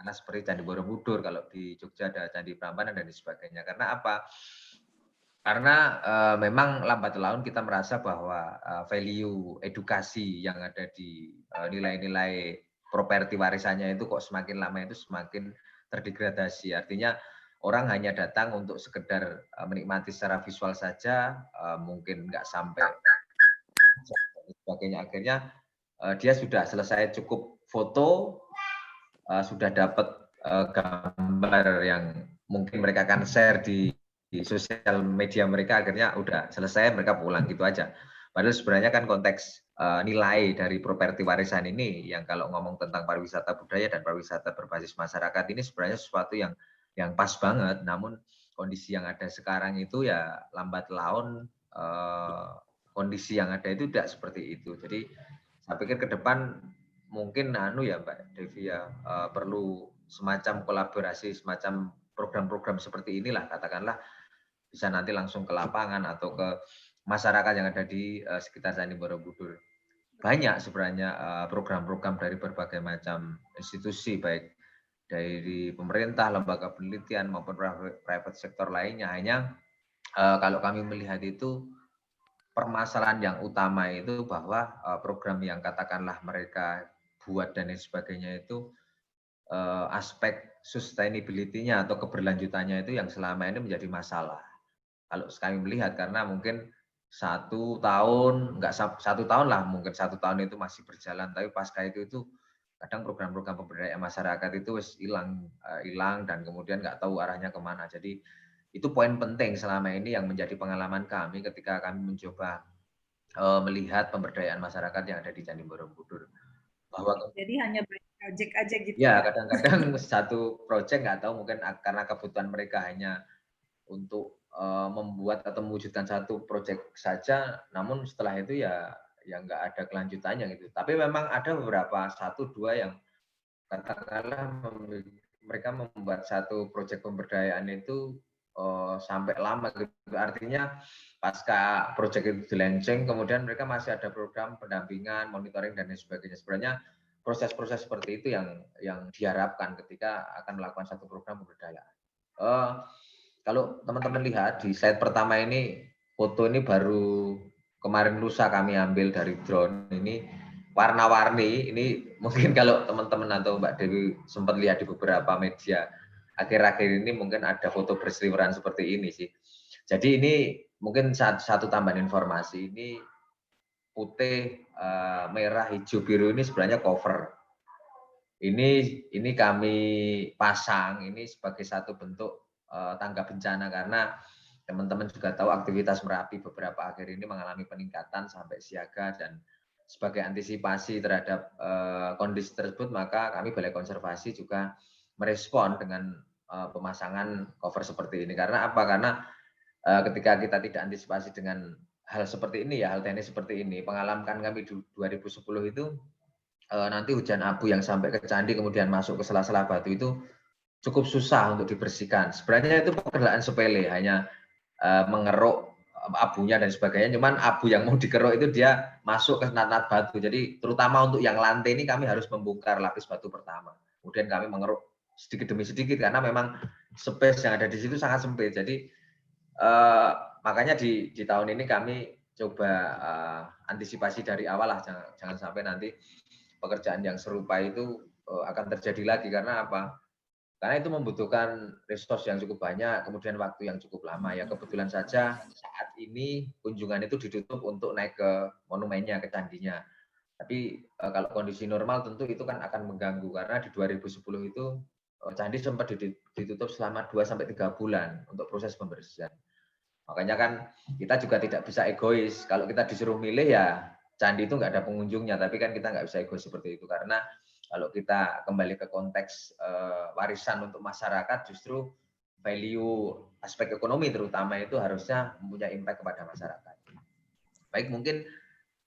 Nah, seperti Candi Borobudur, kalau di Jogja ada Candi Prambanan dan sebagainya. Karena apa? Karena memang lambat laun kita merasa bahwa value edukasi yang ada di nilai-nilai properti warisannya itu kok semakin lama itu semakin terdegradasi. Artinya orang hanya datang untuk sekedar menikmati secara visual saja, mungkin nggak sampai dan sebagainya. Akhirnya dia sudah selesai cukup foto, sudah dapat gambar yang mungkin mereka akan share di sosial media mereka, akhirnya udah selesai, mereka pulang gitu aja. Padahal sebenarnya kan konteks nilai dari properti warisan ini yang kalau ngomong tentang pariwisata budaya dan pariwisata berbasis masyarakat ini sebenarnya sesuatu yang pas banget. Namun kondisi yang ada sekarang itu ya lambat laun kondisi yang ada itu tidak seperti itu. Jadi saya pikir ke depan mungkin ya Mbak Devi ya, perlu semacam kolaborasi, semacam program-program seperti inilah katakanlah, bisa nanti langsung ke lapangan atau ke masyarakat yang ada di sekitar Candi Borobudur. Banyak sebenarnya program-program dari berbagai macam institusi, baik dari pemerintah, lembaga penelitian maupun private sektor lainnya. Hanya kalau kami melihat itu permasalahan yang utama itu bahwa program yang katakanlah mereka buat dan lain sebagainya itu aspek sustainability-nya atau keberlanjutannya itu yang selama ini menjadi masalah. Kalau kami melihat karena mungkin 1 tahun, enggak 1 tahun lah, mungkin 1 tahun itu masih berjalan, tapi pasca itu kadang program-program pemberdayaan masyarakat itu wis hilang dan kemudian nggak tahu arahnya kemana. Jadi itu poin penting selama ini yang menjadi pengalaman kami ketika kami mencoba melihat pemberdayaan masyarakat yang ada di Candi Borobudur. Bahwa Jadi hanya project aja gitu ya ya? kadang-kadang satu proyek nggak tahu mungkin karena kebutuhan mereka hanya untuk membuat atau mewujudkan satu proyek saja, namun setelah itu ya nggak ada kelanjutannya gitu. Tapi memang ada beberapa 1, 2 yang katakanlah mereka membuat satu proyek pemberdayaan itu sampai lama gitu. Artinya pasca proyek itu dilenceng, kemudian mereka masih ada program pendampingan, monitoring dan lain sebagainya. Sebenarnya proses-proses seperti itu yang diharapkan ketika akan melakukan satu program pemberdayaan. Kalau teman-teman lihat di slide pertama ini, foto ini baru kemarin lusa kami ambil dari drone ini, warna-warni. Ini mungkin kalau teman-teman atau Mbak Dewi sempat lihat di beberapa media akhir-akhir ini mungkin ada foto berseliweran seperti ini sih. Jadi ini mungkin satu tambahan informasi, ini putih, merah, hijau, biru ini sebenarnya cover. Ini kami pasang ini sebagai satu bentuk tanggap bencana karena teman-teman juga tahu aktivitas Merapi beberapa akhir ini mengalami peningkatan sampai siaga, dan sebagai antisipasi terhadap kondisi tersebut maka kami Balai Konservasi juga merespon dengan pemasangan cover seperti ini. Karena apa? Karena ketika kita tidak antisipasi dengan hal seperti ini ya, hal teknis seperti ini, pengalaman kami 2010 itu nanti hujan abu yang sampai ke candi kemudian masuk ke sela-sela batu itu cukup susah untuk dibersihkan. Sebenarnya itu pekerjaan sepele, hanya mengeruk abunya dan sebagainya. Cuman abu yang mau dikeruk itu dia masuk ke nat-nat batu. Jadi terutama untuk yang lantai ini kami harus membongkar lapis batu pertama. Kemudian kami mengeruk sedikit demi sedikit karena memang space yang ada di situ sangat sempit. Jadi makanya di tahun ini kami coba antisipasi dari awal lah, jangan sampai nanti pekerjaan yang serupa itu akan terjadi lagi. Karena apa? Karena itu membutuhkan resource yang cukup banyak, kemudian waktu yang cukup lama. Ya kebetulan saja saat ini kunjungan itu ditutup untuk naik ke monumennya, ke candinya. Tapi kalau kondisi normal tentu itu kan akan mengganggu karena di 2010 itu candi sempat ditutup selama 2 sampai 3 bulan untuk proses pembersihan. Makanya kan kita juga tidak bisa egois. Kalau kita disuruh milih ya candi itu nggak ada pengunjungnya, tapi kan kita nggak bisa egois seperti itu. Karena kalau kita kembali ke konteks warisan untuk masyarakat, justru value aspek ekonomi terutama itu harusnya mempunyai impact kepada masyarakat. Baik, mungkin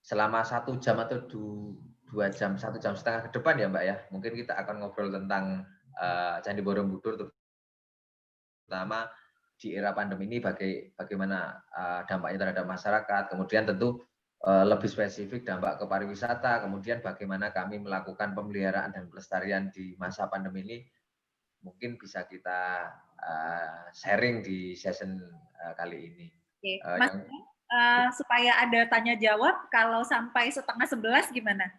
selama 1 jam atau 2 jam, 1,5 jam ke depan ya Mbak ya, mungkin kita akan ngobrol tentang Candi Borobudur, terutama di era pandemi ini bagaimana dampaknya terhadap masyarakat, kemudian tentu lebih spesifik dampak ke pariwisata, kemudian bagaimana kami melakukan pemeliharaan dan pelestarian di masa pandemi ini mungkin bisa kita sharing di session kali ini. Oke, Mas, Yang supaya ada tanya jawab, kalau sampai 10:30 gimana?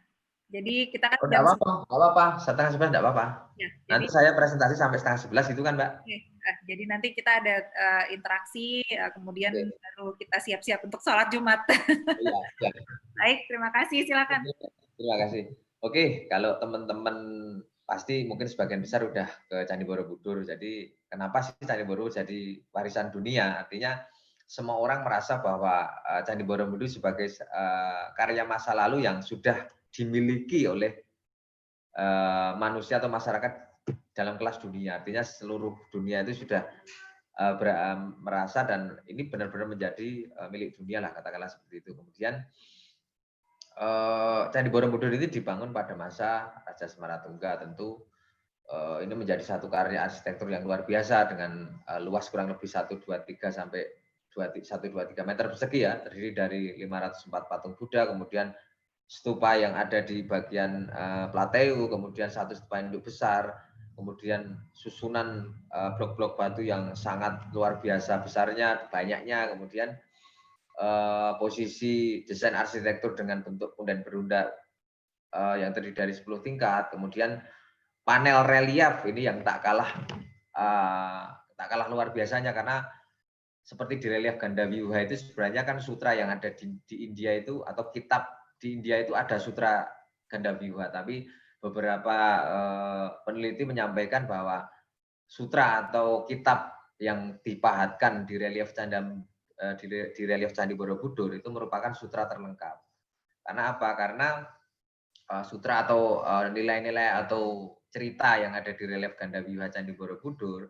Jadi kita kan enggak apa-apa, 10:30 enggak apa-apa. Ya, Nanti jadi, saya presentasi sampai 10:30 itu kan, Mbak? Oke, jadi nanti kita ada interaksi, kemudian Oke. baru kita siap-siap untuk sholat Jumat. Iya, ya. Baik, terima kasih, silakan. Terima kasih. Oke, kalau teman-teman pasti mungkin sebagian besar udah ke Candi Borobudur. Jadi kenapa sih Candi Borobudur jadi warisan dunia? Artinya semua orang merasa bahwa Candi Borobudur sebagai karya masa lalu yang sudah dimiliki oleh manusia atau masyarakat dalam kelas dunia. Artinya seluruh dunia itu sudah merasa dan ini benar-benar menjadi milik dunia lah, katakanlah seperti itu. Kemudian Candi Borobudur ini dibangun pada masa Raja Semaratungga. Tentu ini menjadi satu karya arsitektur yang luar biasa dengan luas kurang lebih 123 sampai 123 meter persegi ya, terdiri dari 504 patung Buddha, kemudian stupa yang ada di bagian Plateu, kemudian satu stupa induk besar, kemudian susunan blok-blok batu yang sangat luar biasa besarnya, banyaknya, kemudian posisi desain arsitektur dengan bentuk punden berunda yang terdiri dari 10 tingkat, kemudian panel relief ini yang tak kalah luar biasanya karena seperti di relief Gandavyuha itu sebenarnya kan sutra yang ada di India itu atau kitab di India itu ada sutra Gandavyuha, tapi beberapa peneliti menyampaikan bahwa sutra atau kitab yang dipahatkan di relief di relief Candi Borobudur itu merupakan sutra terlengkap. Karena apa? Karena sutra atau nilai-nilai atau cerita yang ada di relief Gandavyuha Candi Borobudur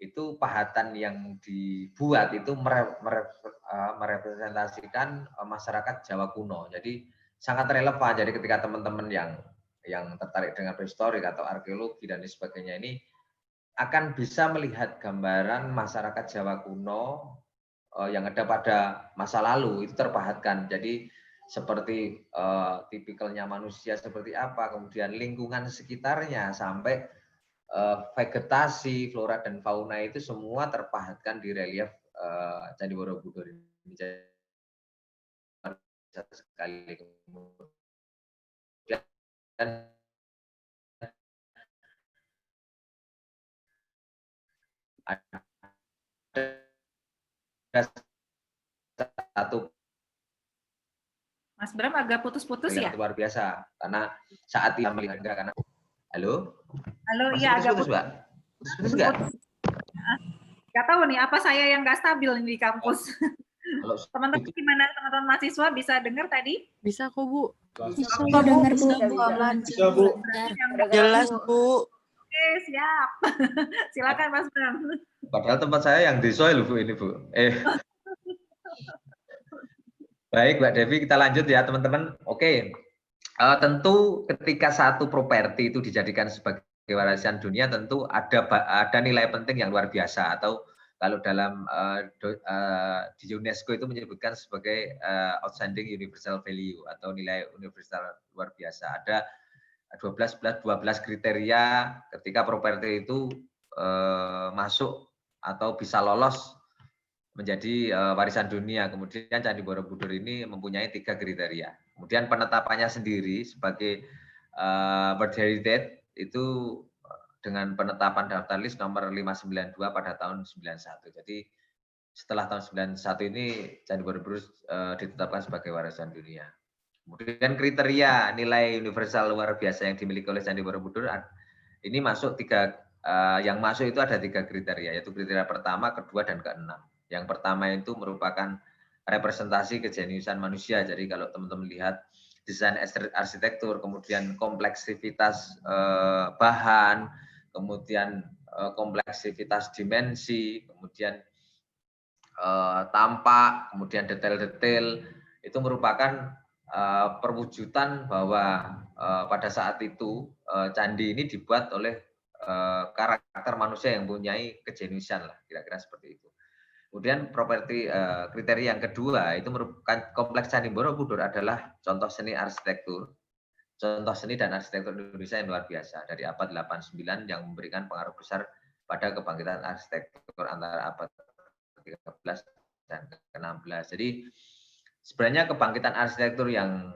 itu pahatan yang dibuat itu merepresentasikan masyarakat Jawa kuno. Jadi sangat relevan. Jadi ketika teman-teman yang tertarik dengan prehistorik atau arkeologi dan sebagainya ini akan bisa melihat gambaran masyarakat Jawa kuno yang ada pada masa lalu itu terpahatkan. Jadi seperti tipikalnya manusia seperti apa, kemudian lingkungan sekitarnya sampai vegetasi, flora dan fauna itu semua terpahatkan di relief Candi Borobudur ini. Sekali kemudian ada satu Mas Bram agak putus-putus ya? luar biasa karena saat dia melihat karena halo Iya agak putus Mbak. Putus nggak? Nggak tahu nih apa saya yang nggak stabil di kampus. Teman-teman gimana, teman-teman mahasiswa bisa dengar tadi? Bisa kok Bu. Bisa dengar Bu. Bisa Bu. Jelas Bu. Oke, siap. Silakan Mas Bram. Padahal tempat saya yang di Soil Bu ini Bu. Baik Mbak Devi, kita lanjut ya teman-teman. Oke, tentu ketika satu properti itu dijadikan sebagai warisan dunia, tentu ada nilai penting yang luar biasa atau kalau dalam di UNESCO itu menyebutkan sebagai outstanding universal value atau nilai universal luar biasa. Ada 12 kriteria ketika properti itu masuk atau bisa lolos menjadi warisan dunia. Kemudian Candi Borobudur ini mempunyai 3 kriteria. Kemudian penetapannya sendiri sebagai World Heritage itu dengan penetapan daftar list nomor 592 pada tahun 91. Jadi setelah tahun 91 ini Candi Borobudur ditetapkan sebagai warisan dunia. Kemudian kriteria nilai universal luar biasa yang dimiliki oleh Candi Borobudur ini masuk yang masuk itu ada 3 kriteria, yaitu kriteria pertama, kedua, dan keenam. Yang pertama itu merupakan representasi kejeniusan manusia. Jadi kalau teman-teman lihat desain arsitektur, kemudian kompleksivitas bahan, kemudian kompleksivitas dimensi, kemudian tampak, kemudian detail-detail, itu merupakan perwujudan bahwa pada saat itu candi ini dibuat oleh karakter manusia yang mempunyai kejeniusan lah, kira-kira seperti itu. Kemudian kriteria yang kedua itu merupakan kompleks Candi Borobudur adalah contoh seni arsitektur. contoh seni dan arsitektur Indonesia yang luar biasa dari abad 89 yang memberikan pengaruh besar pada kebangkitan arsitektur antara abad ke-13 dan ke-16. Jadi sebenarnya kebangkitan arsitektur yang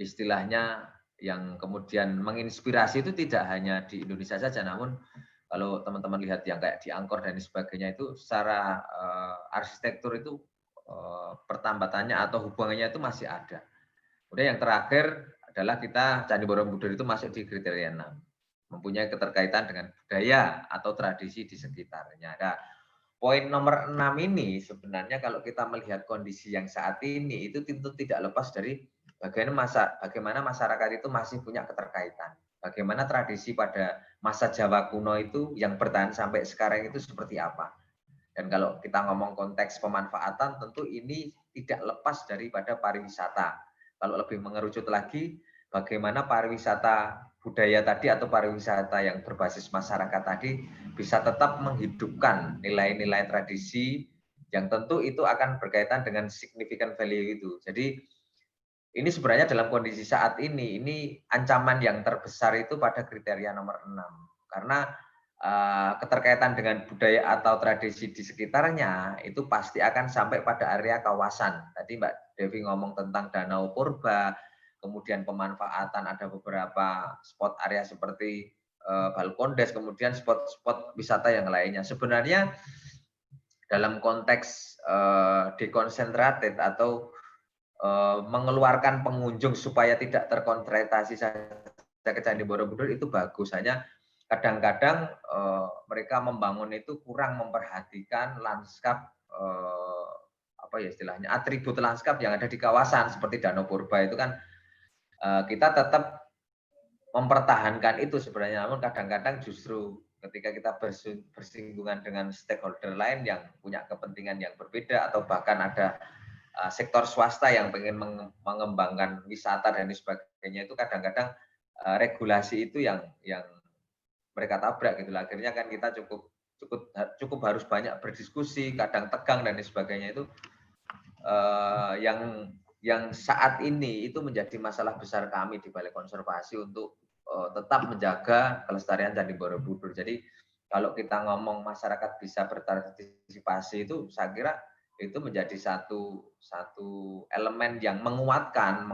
istilahnya yang kemudian menginspirasi itu tidak hanya di Indonesia saja, namun kalau teman-teman lihat yang kayak di Angkor dan sebagainya itu secara arsitektur itu pertambatannya atau hubungannya itu masih ada. Kemudian yang terakhir adalah kita Candi Borobudur itu masuk di kriteria 6. Mempunyai keterkaitan dengan budaya atau tradisi di sekitarnya. Nah, poin nomor 6 ini sebenarnya kalau kita melihat kondisi yang saat ini itu tentu tidak lepas dari bagaimana masyarakat itu masih punya keterkaitan. Bagaimana tradisi pada masa Jawa kuno itu yang bertahan sampai sekarang itu seperti apa. Dan kalau kita ngomong konteks pemanfaatan tentu ini tidak lepas daripada pariwisata. Kalau lebih mengerucut lagi, bagaimana pariwisata budaya tadi atau pariwisata yang berbasis masyarakat tadi bisa tetap menghidupkan nilai-nilai tradisi yang tentu itu akan berkaitan dengan significant value itu. Jadi ini sebenarnya dalam kondisi saat ini ancaman yang terbesar itu pada kriteria nomor 6. Karena keterkaitan dengan budaya atau tradisi di sekitarnya itu pasti akan sampai pada area kawasan. Tadi Mbak Devi ngomong tentang Danau Purba, kemudian pemanfaatan ada beberapa spot area seperti Balkondes, kemudian spot-spot wisata yang lainnya. Sebenarnya dalam konteks deconcentrated atau mengeluarkan pengunjung supaya tidak terkontratasi saja ke Candi Borobudur itu bagus. Hanya kadang-kadang mereka membangun itu kurang memperhatikan lanskap apa ya istilahnya atribut lanskap yang ada di kawasan seperti Danau Purba itu kan kita tetap mempertahankan itu sebenarnya, namun kadang-kadang justru ketika kita bersinggungan dengan stakeholder lain yang punya kepentingan yang berbeda atau bahkan ada sektor swasta yang pengen mengembangkan wisata dan sebagainya itu kadang-kadang regulasi itu yang mereka tabrak gitu. Akhirnya kan kita cukup harus banyak berdiskusi, kadang tegang dan sebagainya itu yang saat ini itu menjadi masalah besar kami di Balai Konservasi untuk tetap menjaga kelestarian Candi Borobudur. Jadi kalau kita ngomong masyarakat bisa berpartisipasi itu saya kira itu menjadi satu elemen yang menguatkan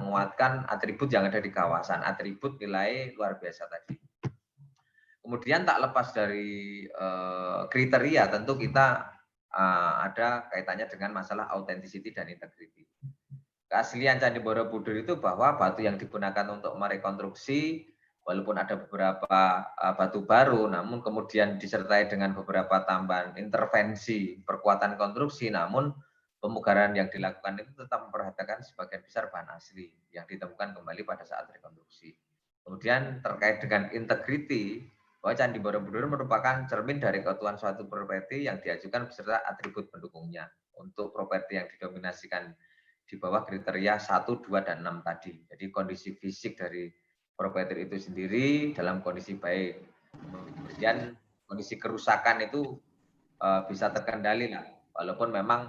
atribut yang ada di kawasan, atribut nilai luar biasa tadi. Kemudian tak lepas dari kriteria tentu kita ada kaitannya dengan masalah authenticity dan integrity. Keaslian Candi Borobudur itu bahwa batu yang digunakan untuk merekonstruksi walaupun ada beberapa batu baru namun kemudian disertai dengan beberapa tambahan intervensi perkuatan konstruksi namun pemugaran yang dilakukan itu tetap memperhatikan sebagian besar bahan asli yang ditemukan kembali pada saat rekonstruksi. Kemudian terkait dengan integrity bahwa Candi Borobudur merupakan cermin dari keutuhan suatu properti yang diajukan beserta atribut pendukungnya untuk properti yang didominasikan di bawah kriteria 1, 2, dan 6 tadi. Jadi kondisi fisik dari properti itu sendiri dalam kondisi baik. Kemudian kondisi kerusakan itu bisa terkendali lah. Walaupun memang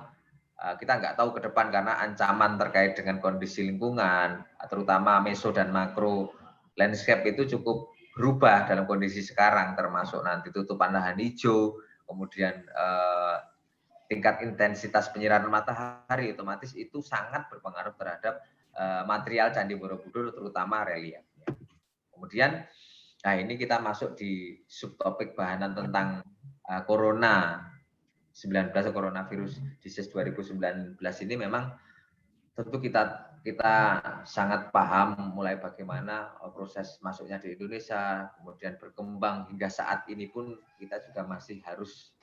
kita nggak tahu ke depan karena ancaman terkait dengan kondisi lingkungan, terutama meso dan makro landscape itu cukup berubah dalam kondisi sekarang, termasuk nanti tutupan lahan hijau, kemudian tingkat intensitas penyiraman matahari otomatis itu sangat berpengaruh terhadap material Candi Borobudur, terutama reliefnya. Kemudian, nah ini kita masuk di subtopik bahasan tentang coronavirus disease 2019 ini memang tentu kita sangat paham mulai bagaimana proses masuknya di Indonesia, kemudian berkembang hingga saat ini pun kita juga masih harus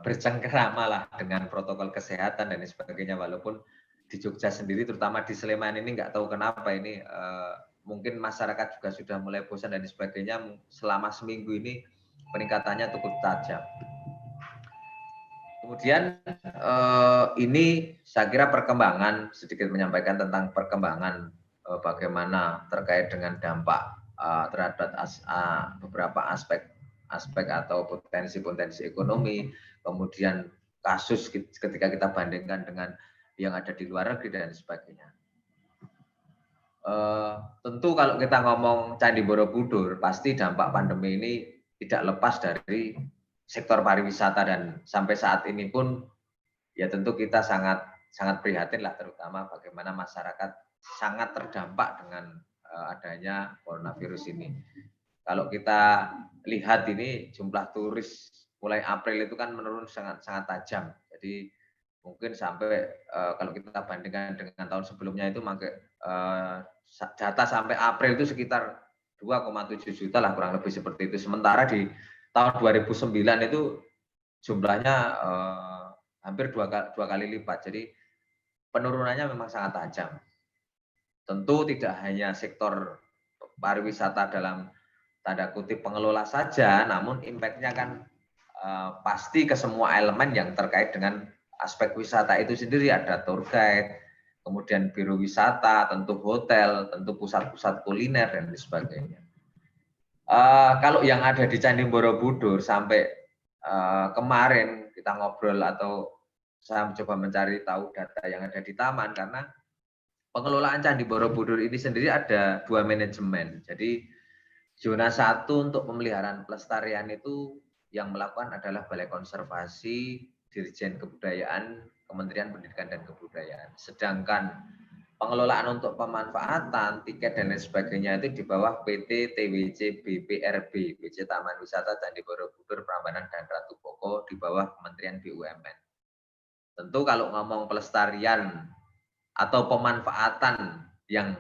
bercengkerama lah dengan protokol kesehatan dan sebagainya. Walaupun di Jogja sendiri, terutama di Sleman ini nggak tahu kenapa ini mungkin masyarakat juga sudah mulai bosan dan sebagainya. Selama seminggu ini peningkatannya cukup tajam. Kemudian ini saya kira perkembangan, sedikit menyampaikan tentang perkembangan bagaimana terkait dengan dampak terhadap beberapa aspek atau potensi ekonomi, kemudian kasus ketika kita bandingkan dengan yang ada di luar negeri dan sebagainya. tentu kalau kita ngomong Candi Borobudur, pasti dampak pandemi ini tidak lepas dari sektor pariwisata dan sampai saat ini pun ya tentu kita sangat prihatin lah, terutama bagaimana masyarakat sangat terdampak dengan adanya coronavirus ini. Kalau kita lihat ini jumlah turis mulai April itu kan menurun sangat tajam. Jadi mungkin sampai kalau kita bandingkan dengan tahun sebelumnya itu data sampai April itu sekitar 2,7 juta lah kurang lebih seperti itu. Sementara di tahun 2009 itu jumlahnya hampir dua kali lipat. Jadi penurunannya memang sangat tajam. Tentu tidak hanya sektor pariwisata dalam tanda kutip pengelola saja, namun impact-nya kan pasti ke semua elemen yang terkait dengan aspek wisata itu sendiri. Ada tour guide, kemudian biro wisata, tentu hotel, tentu pusat-pusat kuliner dan sebagainya. Kalau yang ada di Candi Borobudur sampai kemarin kita ngobrol atau saya mencoba mencari tahu data yang ada di taman, karena pengelolaan Candi Borobudur ini sendiri ada 2 manajemen. Jadi zona 1 untuk pemeliharaan pelestarian itu yang melakukan adalah Balai Konservasi, Dirjen Kebudayaan, Kementerian Pendidikan dan Kebudayaan. Sedangkan pengelolaan untuk pemanfaatan, tiket dan lain sebagainya itu di bawah PT TWC BPRB, BC Taman Wisata Candi Borobudur, Prambanan dan Ratu Boko di bawah Kementerian BUMN. Tentu kalau ngomong pelestarian atau pemanfaatan yang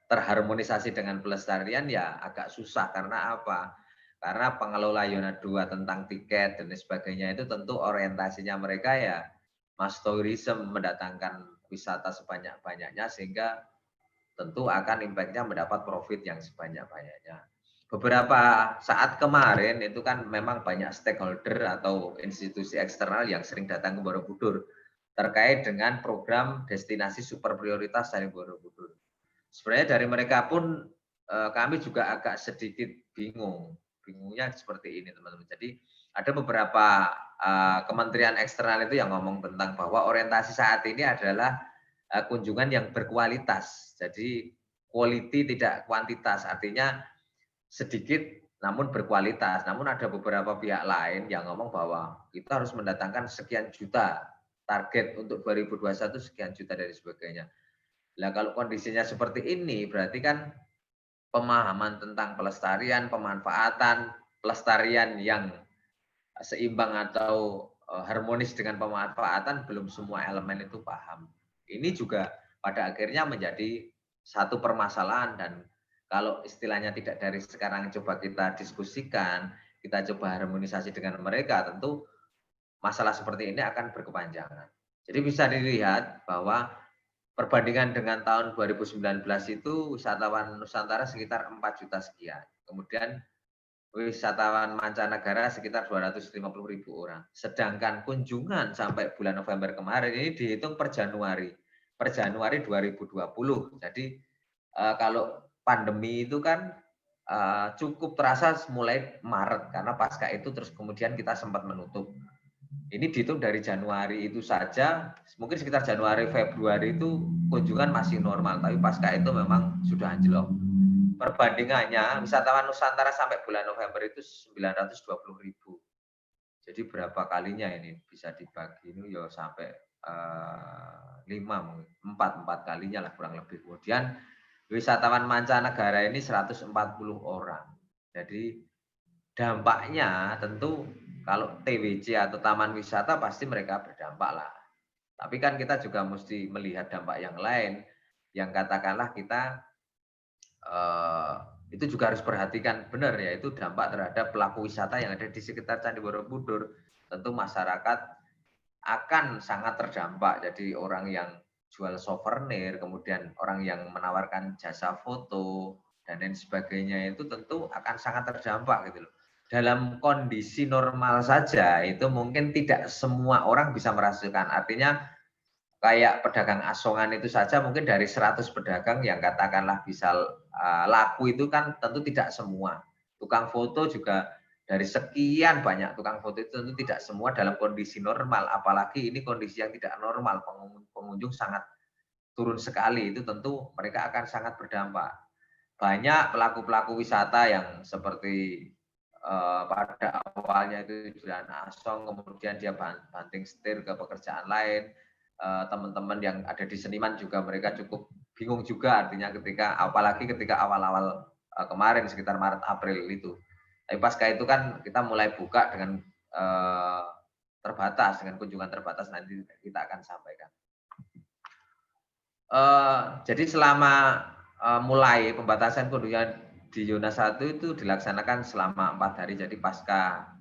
terharmonisasi dengan pelestarian ya agak susah. Karena apa? Karena pengelola zona 2 tentang tiket dan sebagainya itu tentu orientasinya mereka ya mass tourism, mendatangkan wisata sebanyak-banyaknya, sehingga tentu akan impact-nya mendapat profit yang sebanyak-banyaknya. Beberapa saat kemarin itu kan memang banyak stakeholder atau institusi eksternal yang sering datang ke Borobudur terkait dengan program destinasi super prioritas Candi Borobudur. Sebenarnya dari mereka pun kami juga agak sedikit bingungnya seperti ini teman-teman. Jadi ada beberapa kementerian eksternal itu yang ngomong tentang bahwa orientasi saat ini adalah kunjungan yang berkualitas. Jadi quality tidak kuantitas, artinya sedikit namun berkualitas. Namun ada beberapa pihak lain yang ngomong bahwa kita harus mendatangkan sekian juta, target untuk 2021 sekian juta dan sebagainya. Nah, kalau kondisinya seperti ini, berarti kan pemahaman tentang pelestarian, pemanfaatan, pelestarian yang seimbang atau harmonis dengan pemanfaatan, belum semua elemen itu paham. Ini juga pada akhirnya menjadi satu permasalahan, dan kalau istilahnya tidak dari sekarang coba kita diskusikan, kita coba harmonisasi dengan mereka, tentu masalah seperti ini akan berkepanjangan. Jadi bisa dilihat bahwa perbandingan dengan tahun 2019 itu wisatawan Nusantara sekitar 4 juta sekian. Kemudian wisatawan mancanegara sekitar 250.000 orang. Sedangkan kunjungan sampai bulan November kemarin ini dihitung per Januari 2020. Jadi kalau pandemi itu kan cukup terasa mulai Maret, karena pasca itu terus kemudian kita sempat menutup. Ini dihitung dari Januari itu saja, mungkin sekitar Januari Februari itu kunjungan masih normal, tapi pasca itu memang sudah anjlok. Perbandingannya wisatawan Nusantara sampai bulan November itu 920.000. Jadi berapa kalinya ini bisa dibagi ini ya sampai 4 kalinya lah kurang lebih. Kemudian wisatawan mancanegara ini 140 orang. Jadi dampaknya tentu kalau TWC atau taman wisata pasti mereka berdampak lah. Tapi kan kita juga mesti melihat dampak yang lain, yang katakanlah kita itu juga harus perhatikan benar, yaitu dampak terhadap pelaku wisata yang ada di sekitar Candi Borobudur. Tentu masyarakat akan sangat terdampak. Jadi orang yang jual souvenir, kemudian orang yang menawarkan jasa foto dan lain sebagainya itu tentu akan sangat terdampak gitu loh. Dalam kondisi normal saja itu mungkin tidak semua orang bisa merasakan. Artinya kayak pedagang asongan itu saja mungkin dari 100 pedagang yang katakanlah bisa laku itu kan tentu tidak semua. Tukang foto juga dari sekian banyak tukang foto itu tentu tidak semua dalam kondisi normal. Apalagi ini kondisi yang tidak normal, pengunjung sangat turun sekali, itu tentu mereka akan sangat berdampak. Banyak pelaku-pelaku wisata yang seperti pada awalnya itu jualan asong, kemudian dia banting setir ke pekerjaan lain. Teman-teman yang ada di seniman juga mereka cukup bingung juga, artinya apalagi ketika awal-awal kemarin sekitar Maret April itu. Tapi pasca itu kan kita mulai buka dengan terbatas, dengan kunjungan terbatas, nanti kita akan sampaikan. Jadi selama mulai pembatasan kunjungan di zona 1 itu dilaksanakan selama 4 hari. Jadi pasca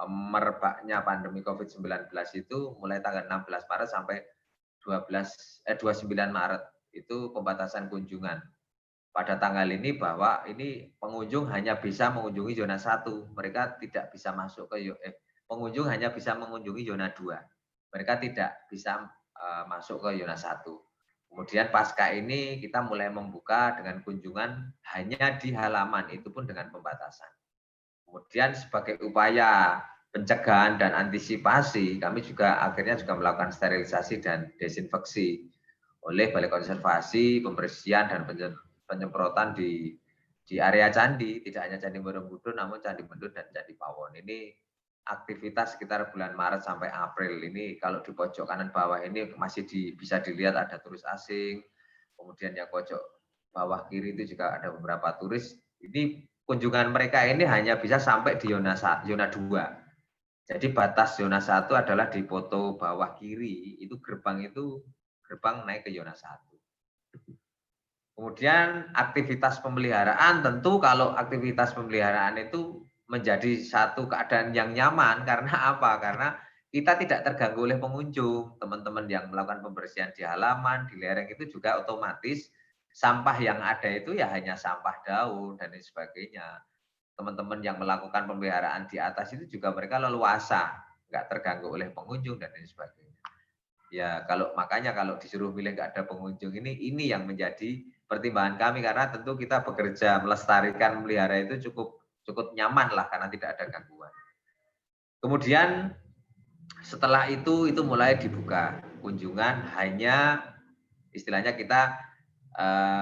merebaknya pandemi COVID-19 itu mulai tanggal 16 Maret sampai 29 Maret itu pembatasan kunjungan. Pada tanggal ini bahwa ini pengunjung hanya bisa mengunjungi zona 1. Mereka tidak bisa masuk ke pengunjung hanya bisa mengunjungi zona 2. Mereka tidak bisa masuk ke zona 1. Kemudian pasca ini kita mulai membuka dengan kunjungan hanya di halaman, itu pun dengan pembatasan. Kemudian sebagai upaya pencegahan dan antisipasi, kami juga akhirnya juga melakukan sterilisasi dan desinfeksi oleh Balai Konservasi, pembersihan dan penyemprotan di area candi, tidak hanya Candi Borobudur, namun Candi Mendut dan Candi Pawon. Ini aktivitas sekitar bulan Maret sampai April ini. Kalau di pojok kanan bawah ini masih bisa dilihat ada turis asing, kemudian yang pojok bawah kiri itu juga ada beberapa turis. Ini kunjungan mereka ini hanya bisa sampai di zona 2. Jadi batas zona 1 adalah di foto bawah kiri, itu gerbang naik ke zona 1. Kemudian aktivitas pemeliharaan, tentu kalau aktivitas pemeliharaan itu menjadi satu keadaan yang nyaman. Karena apa? Karena kita tidak terganggu oleh pengunjung. Teman-teman yang melakukan pembersihan di halaman, di lereng itu juga otomatis sampah yang ada itu ya hanya sampah daun dan lain sebagainya. Teman-teman yang melakukan pemeliharaan di atas itu juga mereka leluasa, nggak terganggu oleh pengunjung dan lain sebagainya. Ya makanya kalau disuruh milih nggak ada pengunjung ini yang menjadi pertimbangan kami, karena tentu kita bekerja melestarikan, melihara itu cukup nyaman lah karena tidak ada gangguan. Kemudian setelah itu mulai dibuka kunjungan, hanya istilahnya kita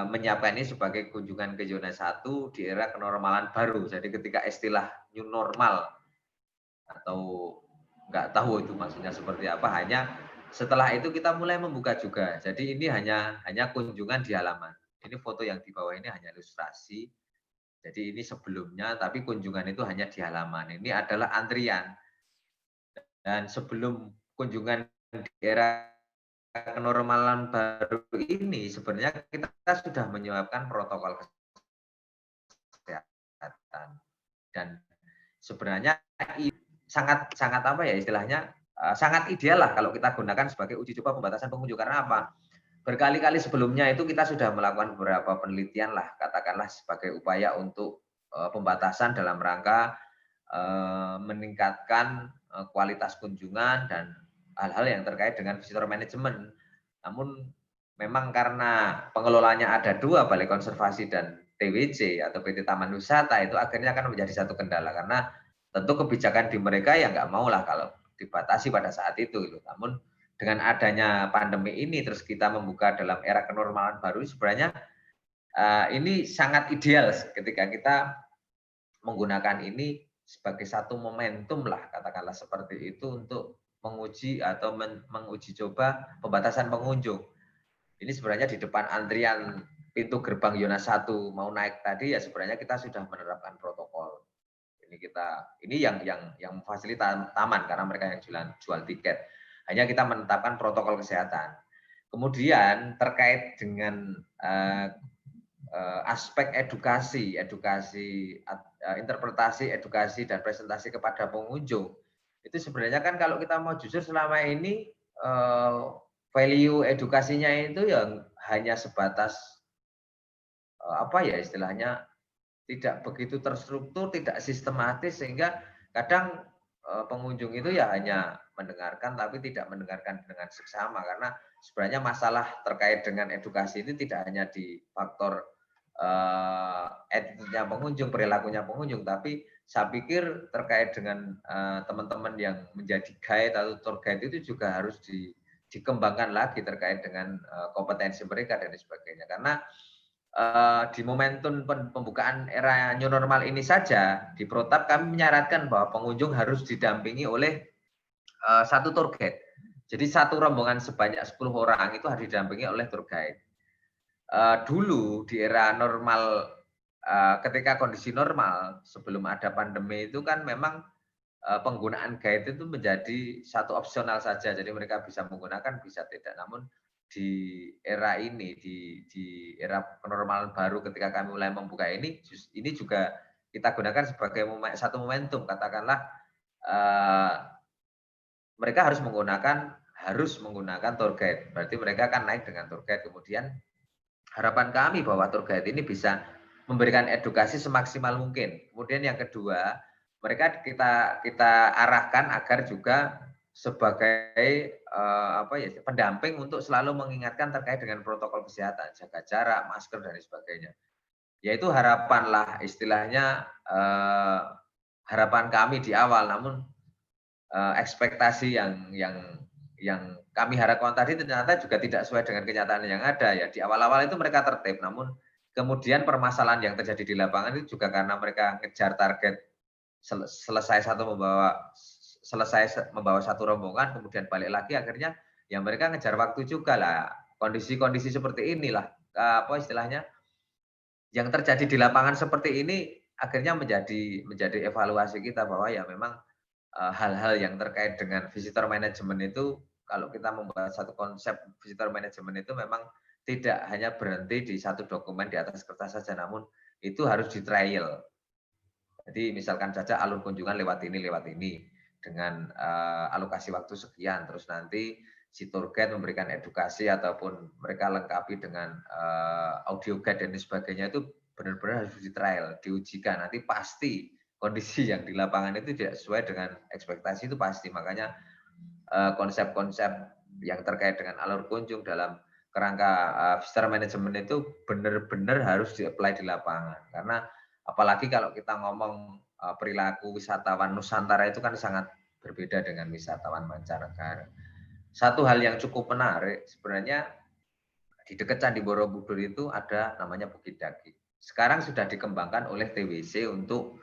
menyiapkan ini sebagai kunjungan ke zona 1 di era kenormalan baru. Jadi ketika istilah new normal atau nggak tahu itu maksudnya seperti apa, hanya setelah itu kita mulai membuka juga. Jadi ini hanya kunjungan di halaman. Ini foto yang di bawah ini hanya ilustrasi. Jadi ini sebelumnya, tapi kunjungan itu hanya di halaman. Ini adalah antrian. Dan sebelum kunjungan di era kenormalan baru ini, sebenarnya kita sudah menyiapkan protokol kesehatan. Dan sebenarnya sangat apa ya istilahnya, sangat ideal lah kalau kita gunakan sebagai uji coba pembatasan pengunjung. Karena apa? Berkali-kali sebelumnya itu kita sudah melakukan beberapa penelitian lah, katakanlah sebagai upaya untuk pembatasan dalam rangka meningkatkan kualitas kunjungan dan hal-hal yang terkait dengan visitor management. Namun memang karena pengelolanya ada dua, Balai Konservasi dan TWC atau PT Taman Wisata, itu akhirnya akan menjadi satu kendala, karena tentu kebijakan di mereka ya nggak mau lah kalau dibatasi pada saat itu. Namun dengan adanya pandemi ini, terus kita membuka dalam era kenormalan baru, sebenarnya ini sangat ideal ketika kita menggunakan ini sebagai satu momentum lah, katakanlah seperti itu, untuk menguji atau menguji coba pembatasan pengunjung. Ini sebenarnya di depan antrian pintu gerbang zona 1 mau naik tadi ya sebenarnya kita sudah menerapkan protokol. Ini yang fasilitas taman karena mereka yang jual tiket. Hanya kita menetapkan protokol kesehatan. Kemudian terkait dengan aspek edukasi, interpretasi, edukasi dan presentasi kepada pengunjung. Itu sebenarnya kan kalau kita mau jujur selama ini value edukasinya itu yang hanya sebatas apa ya istilahnya, tidak begitu terstruktur, tidak sistematis, sehingga kadang pengunjung itu ya hanya mendengarkan tapi tidak mendengarkan dengan seksama. Karena sebenarnya masalah terkait dengan edukasi itu tidak hanya di faktor attitude-nya pengunjung, perilakunya pengunjung, tapi saya pikir terkait dengan teman-teman yang menjadi guide atau tour guide itu juga harus dikembangkan lagi terkait dengan kompetensi mereka dan sebagainya. Karena di momentum pembukaan era new normal ini saja di Protap kami menyarankan bahwa pengunjung harus didampingi oleh satu tour guide. Jadi satu rombongan sebanyak 10 orang itu harus didampingi oleh tour guide. Dulu di era normal, ketika kondisi normal sebelum ada pandemi itu kan memang penggunaan guide itu menjadi satu opsional saja. Jadi mereka bisa menggunakan, bisa tidak. Namun di era ini, di era kenormalan baru ketika kami mulai membuka ini juga kita gunakan sebagai satu momentum. Katakanlah mereka harus menggunakan tour guide. Berarti mereka akan naik dengan tour guide. Kemudian harapan kami bahwa tour guide ini bisa memberikan edukasi semaksimal mungkin. Kemudian yang kedua, mereka kita arahkan agar juga sebagai pendamping untuk selalu mengingatkan terkait dengan protokol kesehatan, jaga jarak, masker dan sebagainya. Yaitu harapan lah istilahnya, harapan kami di awal. Namun ekspektasi yang kami harapkan tadi ternyata juga tidak sesuai dengan kenyataan yang ada ya. Di awal-awal itu mereka tertib, namun kemudian permasalahan yang terjadi di lapangan itu juga karena mereka ngejar target selesai membawa satu rombongan, kemudian balik lagi, akhirnya yang mereka ngejar waktu juga lah. Kondisi-kondisi seperti inilah istilahnya yang terjadi di lapangan seperti ini akhirnya menjadi evaluasi kita bahwa ya memang hal-hal yang terkait dengan visitor management itu, kalau kita membuat satu konsep visitor management itu memang tidak hanya berhenti di satu dokumen di atas kertas saja, namun itu harus di trial. Jadi misalkan saja alur kunjungan lewat ini dengan alokasi waktu sekian, terus nanti si tour guide memberikan edukasi ataupun mereka lengkapi dengan audio guide dan sebagainya, itu benar-benar harus di trial, diujikan. Nanti pasti kondisi yang di lapangan itu tidak sesuai dengan ekspektasi, itu pasti. Makanya konsep-konsep yang terkait dengan alur kunjung dalam kerangka visitor management itu benar-benar harus di-apply di lapangan. Karena apalagi kalau kita ngomong perilaku wisatawan Nusantara itu kan sangat berbeda dengan wisatawan mancanegara. Satu hal yang cukup menarik sebenarnya, di dekat Candi Borobudur itu ada namanya Bukit Daki. Sekarang sudah dikembangkan oleh TWC untuk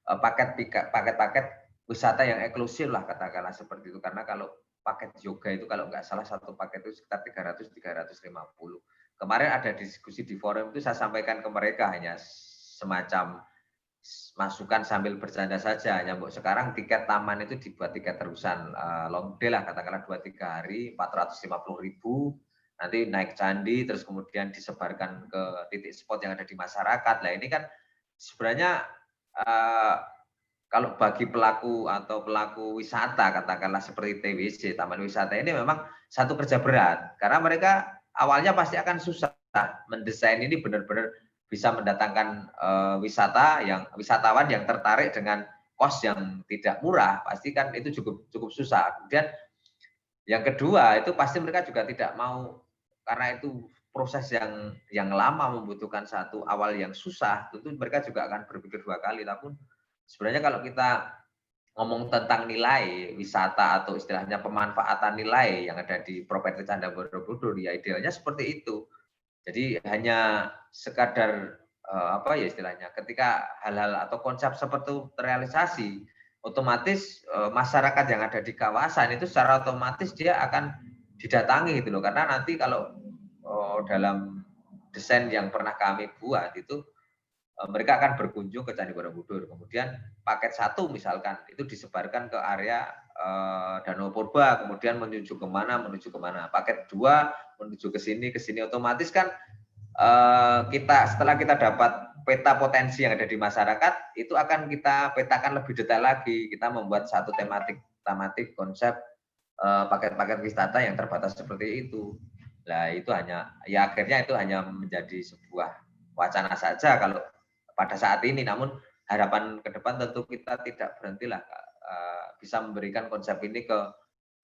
paket-paket wisata yang eksklusif lah, katakanlah seperti itu. Karena kalau paket yoga itu kalau nggak salah satu paket itu sekitar 300-350. Kemarin ada diskusi di forum itu, saya sampaikan ke mereka hanya semacam masukan sambil bercanda saja. Nyambuk sekarang tiket taman itu dibuat tiket terusan long day lah, katakanlah 2-3 hari 450.000. Nanti naik candi terus kemudian disebarkan ke titik spot yang ada di masyarakat. Nah ini kan sebenarnya kalau bagi pelaku wisata, katakanlah seperti TWC, Taman Wisata ini memang satu kerja berat. Karena mereka awalnya pasti akan susah mendesain ini benar-benar bisa mendatangkan wisatawan yang tertarik dengan kos yang tidak murah. Pasti kan itu cukup susah. Kemudian yang kedua itu pasti mereka juga tidak mau, karena itu proses yang lama, membutuhkan satu awal yang susah, tentu mereka juga akan berpikir 2 kali. Tapi sebenarnya kalau kita ngomong tentang nilai wisata atau istilahnya pemanfaatan nilai yang ada di properti Candi Borobudur, ya idealnya seperti itu. Jadi hanya sekadar istilahnya ketika hal-hal atau konsep seperti itu terrealisasi, otomatis masyarakat yang ada di kawasan itu secara otomatis dia akan didatangi gitu loh. Karena nanti kalau dalam desain yang pernah kami buat itu mereka akan berkunjung ke Candi Borobudur. Kemudian paket 1 misalkan itu disebarkan ke area Danau Purba, kemudian menuju kemana. Paket 2 menuju ke sini. Otomatis kan setelah kita dapat peta potensi yang ada di masyarakat, itu akan kita petakan lebih detail lagi. Kita membuat satu tematik konsep paket-paket wisata yang terbatas seperti itu. Nah, itu akhirnya itu hanya menjadi sebuah wacana saja kalau pada saat ini. Namun harapan ke depan tentu kita tidak berhentilah bisa memberikan konsep ini ke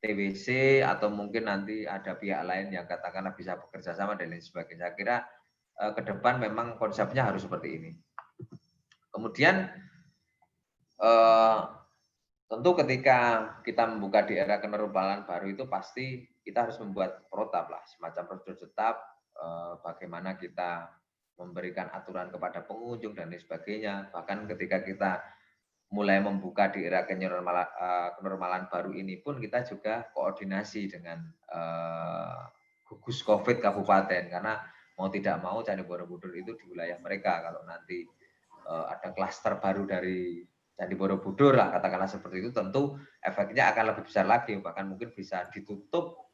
TWC atau mungkin nanti ada pihak lain yang katakanlah bisa bekerja sama dan lain sebagainya. Saya kira ke depan memang konsepnya harus seperti ini. Kemudian tentu ketika kita membuka di era kenormalan baru itu pasti kita harus membuat protap lah, semacam prosedur tetap, bagaimana kita memberikan aturan kepada pengunjung dan lain sebagainya. Bahkan ketika kita mulai membuka di era kenormalan baru ini pun kita juga koordinasi dengan gugus COVID kabupaten, karena mau tidak mau Candi Borobudur itu di wilayah mereka. Kalau nanti ada klaster baru dari Candi Borobudur lah, katakanlah seperti itu, tentu efeknya akan lebih besar lagi, bahkan mungkin bisa ditutup,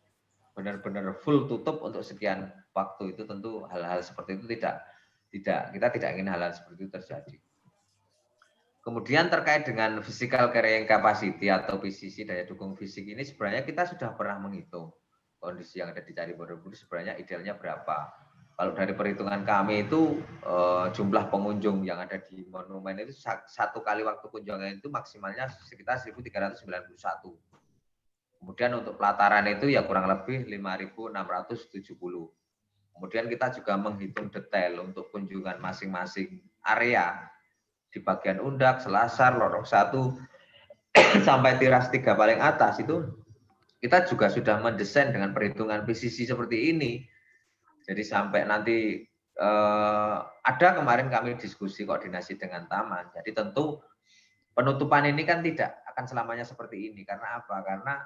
benar-benar full tutup untuk sekian waktu. Itu tentu hal-hal seperti itu kita tidak ingin hal-hal seperti itu terjadi. Kemudian terkait dengan physical carrying capacity atau PCC, daya dukung fisik ini, sebenarnya kita sudah pernah menghitung kondisi yang ada di Candi Borobudur sebenarnya idealnya berapa. Kalau dari perhitungan kami itu jumlah pengunjung yang ada di monumen itu satu kali waktu kunjungan itu maksimalnya sekitar 1.391. Kemudian untuk pelataran itu ya kurang lebih 5.670. Kemudian kita juga menghitung detail untuk kunjungan masing-masing area di bagian undak, selasar, lorong 1 sampai tiras 3 paling atas itu kita juga sudah mendesain dengan perhitungan PCC seperti ini. Jadi sampai nanti ada kemarin kami diskusi koordinasi dengan taman. Jadi tentu penutupan ini kan tidak akan selamanya seperti ini. Karena apa? Karena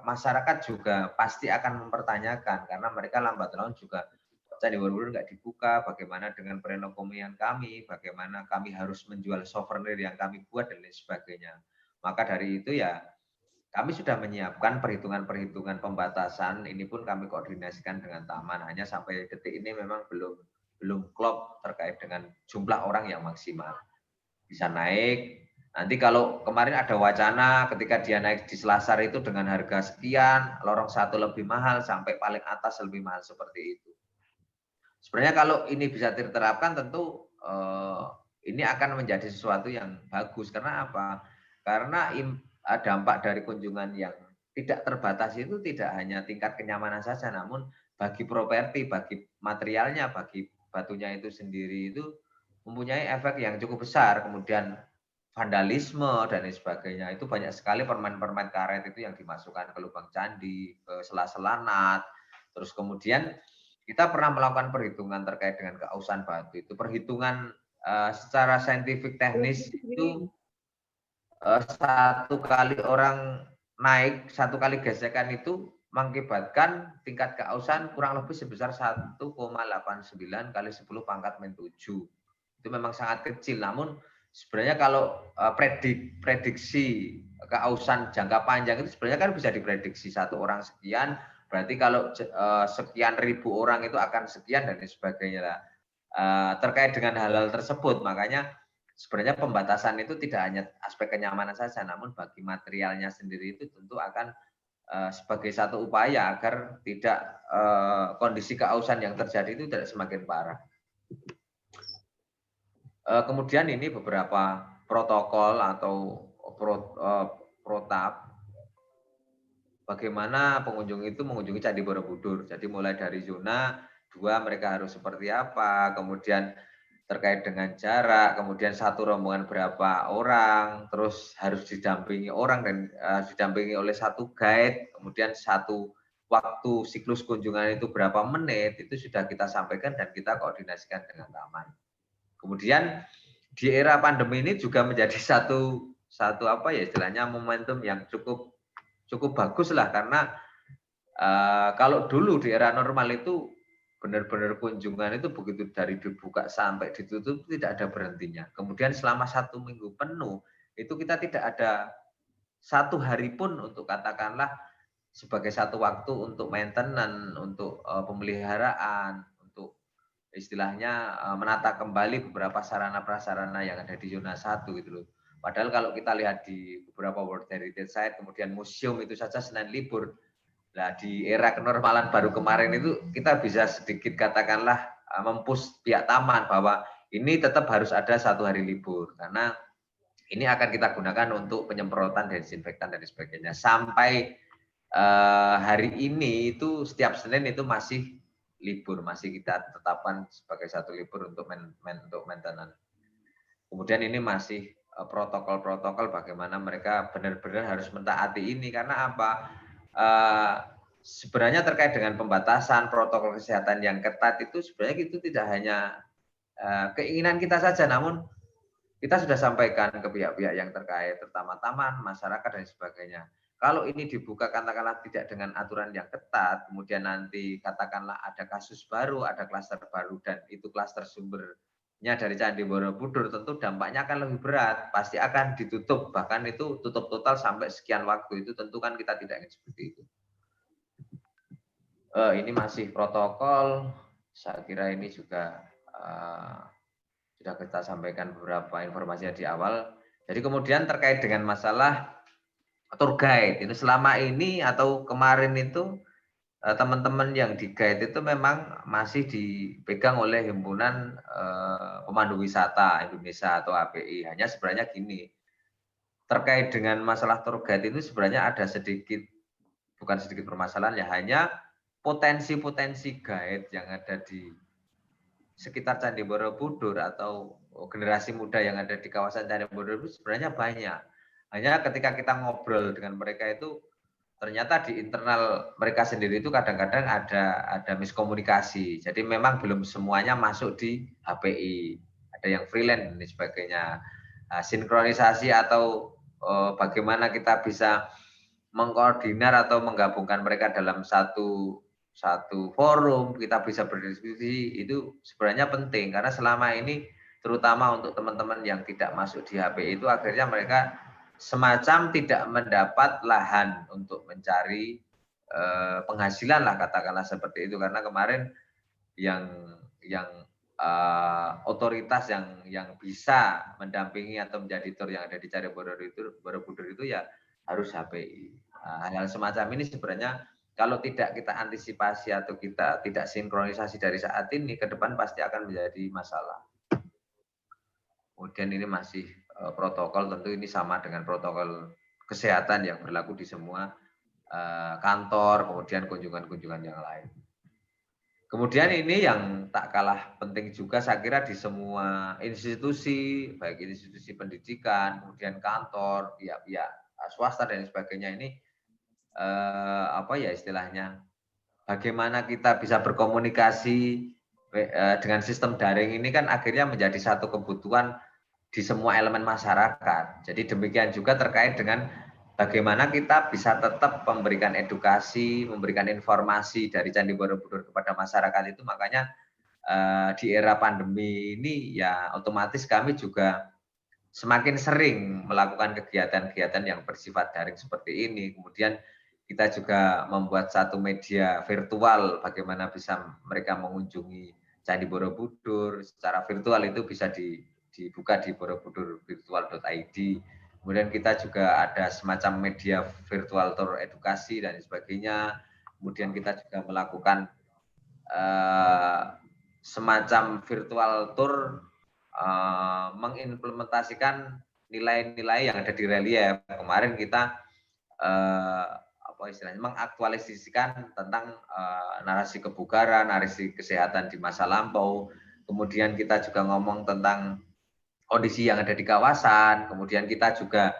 masyarakat juga pasti akan mempertanyakan, karena mereka lambat laun juga Candi Borobudur nggak dibuka, bagaimana dengan perekonomian kami, bagaimana kami harus menjual souvenir yang kami buat dan lain sebagainya. Maka dari itu ya kami sudah menyiapkan perhitungan-perhitungan pembatasan, ini pun kami koordinasikan dengan taman. Hanya sampai detik ini memang belum klop terkait dengan jumlah orang yang maksimal. Bisa naik. Nanti kalau kemarin ada wacana ketika dia naik di Selasar itu dengan harga sekian, lorong 1 lebih mahal sampai paling atas lebih mahal seperti itu. Sebenarnya kalau ini bisa diterapkan tentu ini akan menjadi sesuatu yang bagus. Karena apa? Karena dampak dari kunjungan yang tidak terbatas itu tidak hanya tingkat kenyamanan saja, namun bagi properti, bagi materialnya, bagi batunya itu sendiri itu mempunyai efek yang cukup besar. Kemudian vandalisme dan lain sebagainya, itu banyak sekali permen-permen karet itu yang dimasukkan ke lubang candi, ke sela-sela nat. Terus kemudian kita pernah melakukan perhitungan terkait dengan keausan batu. Itu perhitungan secara saintifik teknis itu satu kali orang naik, satu kali gesekan itu mengakibatkan tingkat keausan kurang lebih sebesar 1,89 kali 10 pangkat -7. Itu memang sangat kecil, namun sebenarnya kalau prediksi keausan jangka panjang itu sebenarnya kan bisa diprediksi, satu orang sekian, berarti kalau sekian ribu orang itu akan sekian dan sebagainya. Terkait dengan hal-hal tersebut, makanya sebenarnya pembatasan itu tidak hanya aspek kenyamanan saja, namun bagi materialnya sendiri itu tentu akan sebagai satu upaya agar tidak kondisi keausan yang terjadi itu tidak semakin parah. Kemudian ini beberapa protokol atau protap bagaimana pengunjung itu mengunjungi Candi Borobudur. Jadi mulai dari zona 2 mereka harus seperti apa, kemudian terkait dengan jarak, kemudian satu rombongan berapa orang, terus harus didampingi orang dan didampingi oleh satu guide, kemudian satu waktu siklus kunjungan itu berapa menit, itu sudah kita sampaikan dan kita koordinasikan dengan taman. Kemudian di era pandemi ini juga menjadi satu apa ya istilahnya momentum yang cukup bagus lah, karena kalau dulu di era normal itu benar-benar kunjungan itu begitu dari dibuka sampai ditutup tidak ada berhentinya. Kemudian selama 1 minggu penuh itu kita tidak ada satu hari pun untuk katakanlah sebagai satu waktu untuk maintenance, untuk pemeliharaan, untuk istilahnya menata kembali beberapa sarana prasarana yang ada di zona 1 gitu loh. Padahal kalau kita lihat di beberapa World Heritage Site, kemudian museum itu saja Senin libur. Nah, di era kenormalan baru kemarin itu kita bisa sedikit katakanlah mempush pihak taman bahwa ini tetap harus ada satu hari libur, karena ini akan kita gunakan untuk penyemprotan desinfektan dan sebagainya. Sampai hari ini itu setiap Senin itu masih libur, masih kita tetapkan sebagai satu libur untuk maintenance. Kemudian ini masih protokol-protokol bagaimana mereka benar-benar harus mentaati ini. Karena apa? Sebenarnya terkait dengan pembatasan protokol kesehatan yang ketat itu sebenarnya itu tidak hanya keinginan kita saja, namun kita sudah sampaikan ke pihak-pihak yang terkait, terutama taman, masyarakat dan sebagainya. Kalau ini dibuka katakanlah tidak dengan aturan yang ketat, kemudian nanti katakanlah ada kasus baru, ada klaster baru, dan itu klaster sumbernya dari Candi Borobudur, tentu dampaknya akan lebih berat, pasti akan ditutup, bahkan itu tutup total sampai sekian waktu, itu tentu kan kita tidak ingin seperti itu. Ini masih protokol, saya kira ini juga sudah kita sampaikan beberapa informasinya di awal. Jadi kemudian terkait dengan masalah tour guide, itu selama ini atau kemarin itu teman-teman yang di guide itu memang masih dipegang oleh Himpunan Pemandu Wisata Indonesia atau API. Hanya sebenarnya gini, terkait dengan masalah tour guide itu sebenarnya ada sedikit, bukan sedikit permasalahan ya, hanya potensi-potensi guide yang ada di sekitar Candi Borobudur atau generasi muda yang ada di kawasan Candi Borobudur sebenarnya banyak. Hanya ketika kita ngobrol dengan mereka itu ternyata di internal mereka sendiri itu kadang-kadang ada miskomunikasi. Jadi memang belum semuanya masuk di HPI. Ada yang freelance dan sebagainya. Sinkronisasi atau bagaimana kita bisa mengkoordinar atau menggabungkan mereka dalam satu forum, kita bisa berdiskusi, itu sebenarnya penting karena selama ini terutama untuk teman-teman yang tidak masuk di HPI itu akhirnya mereka semacam tidak mendapat lahan untuk mencari penghasilan lah, katakanlah seperti itu. Karena kemarin yang otoritas yang bisa mendampingi atau menjadi tour yang ada di Candi Borobudur itu ya harus HPI. Hal-hal semacam ini sebenarnya kalau tidak kita antisipasi atau kita tidak sinkronisasi dari saat ini, ke depan pasti akan menjadi masalah. Kemudian ini masih protokol, tentu ini sama dengan protokol kesehatan yang berlaku di semua kantor, kemudian kunjungan-kunjungan yang lain. Kemudian ini yang tak kalah penting juga saya kira di semua institusi, baik institusi pendidikan, kemudian kantor, pihak-pihak swasta dan sebagainya ini apa ya istilahnya, bagaimana kita bisa berkomunikasi dengan sistem daring ini kan akhirnya menjadi satu kebutuhan di semua elemen masyarakat. Jadi demikian juga terkait dengan bagaimana kita bisa tetap memberikan edukasi, memberikan informasi dari Candi Borobudur kepada masyarakat itu. Makanya di era pandemi ini ya otomatis kami juga semakin sering melakukan kegiatan-kegiatan yang bersifat daring seperti ini. Kemudian kita juga membuat satu media virtual bagaimana bisa mereka mengunjungi Candi Borobudur secara virtual, itu bisa dibuka di borobudur.virtual.id. Kemudian kita juga ada semacam media virtual tour edukasi dan sebagainya. Kemudian kita juga melakukan semacam virtual tour mengimplementasikan nilai-nilai yang ada di relief. Kemarin kita apa istilahnya mengaktualisasikan tentang narasi kebugaran, narasi kesehatan di masa lampau. Kemudian kita juga ngomong tentang kondisi yang ada di kawasan. Kemudian kita juga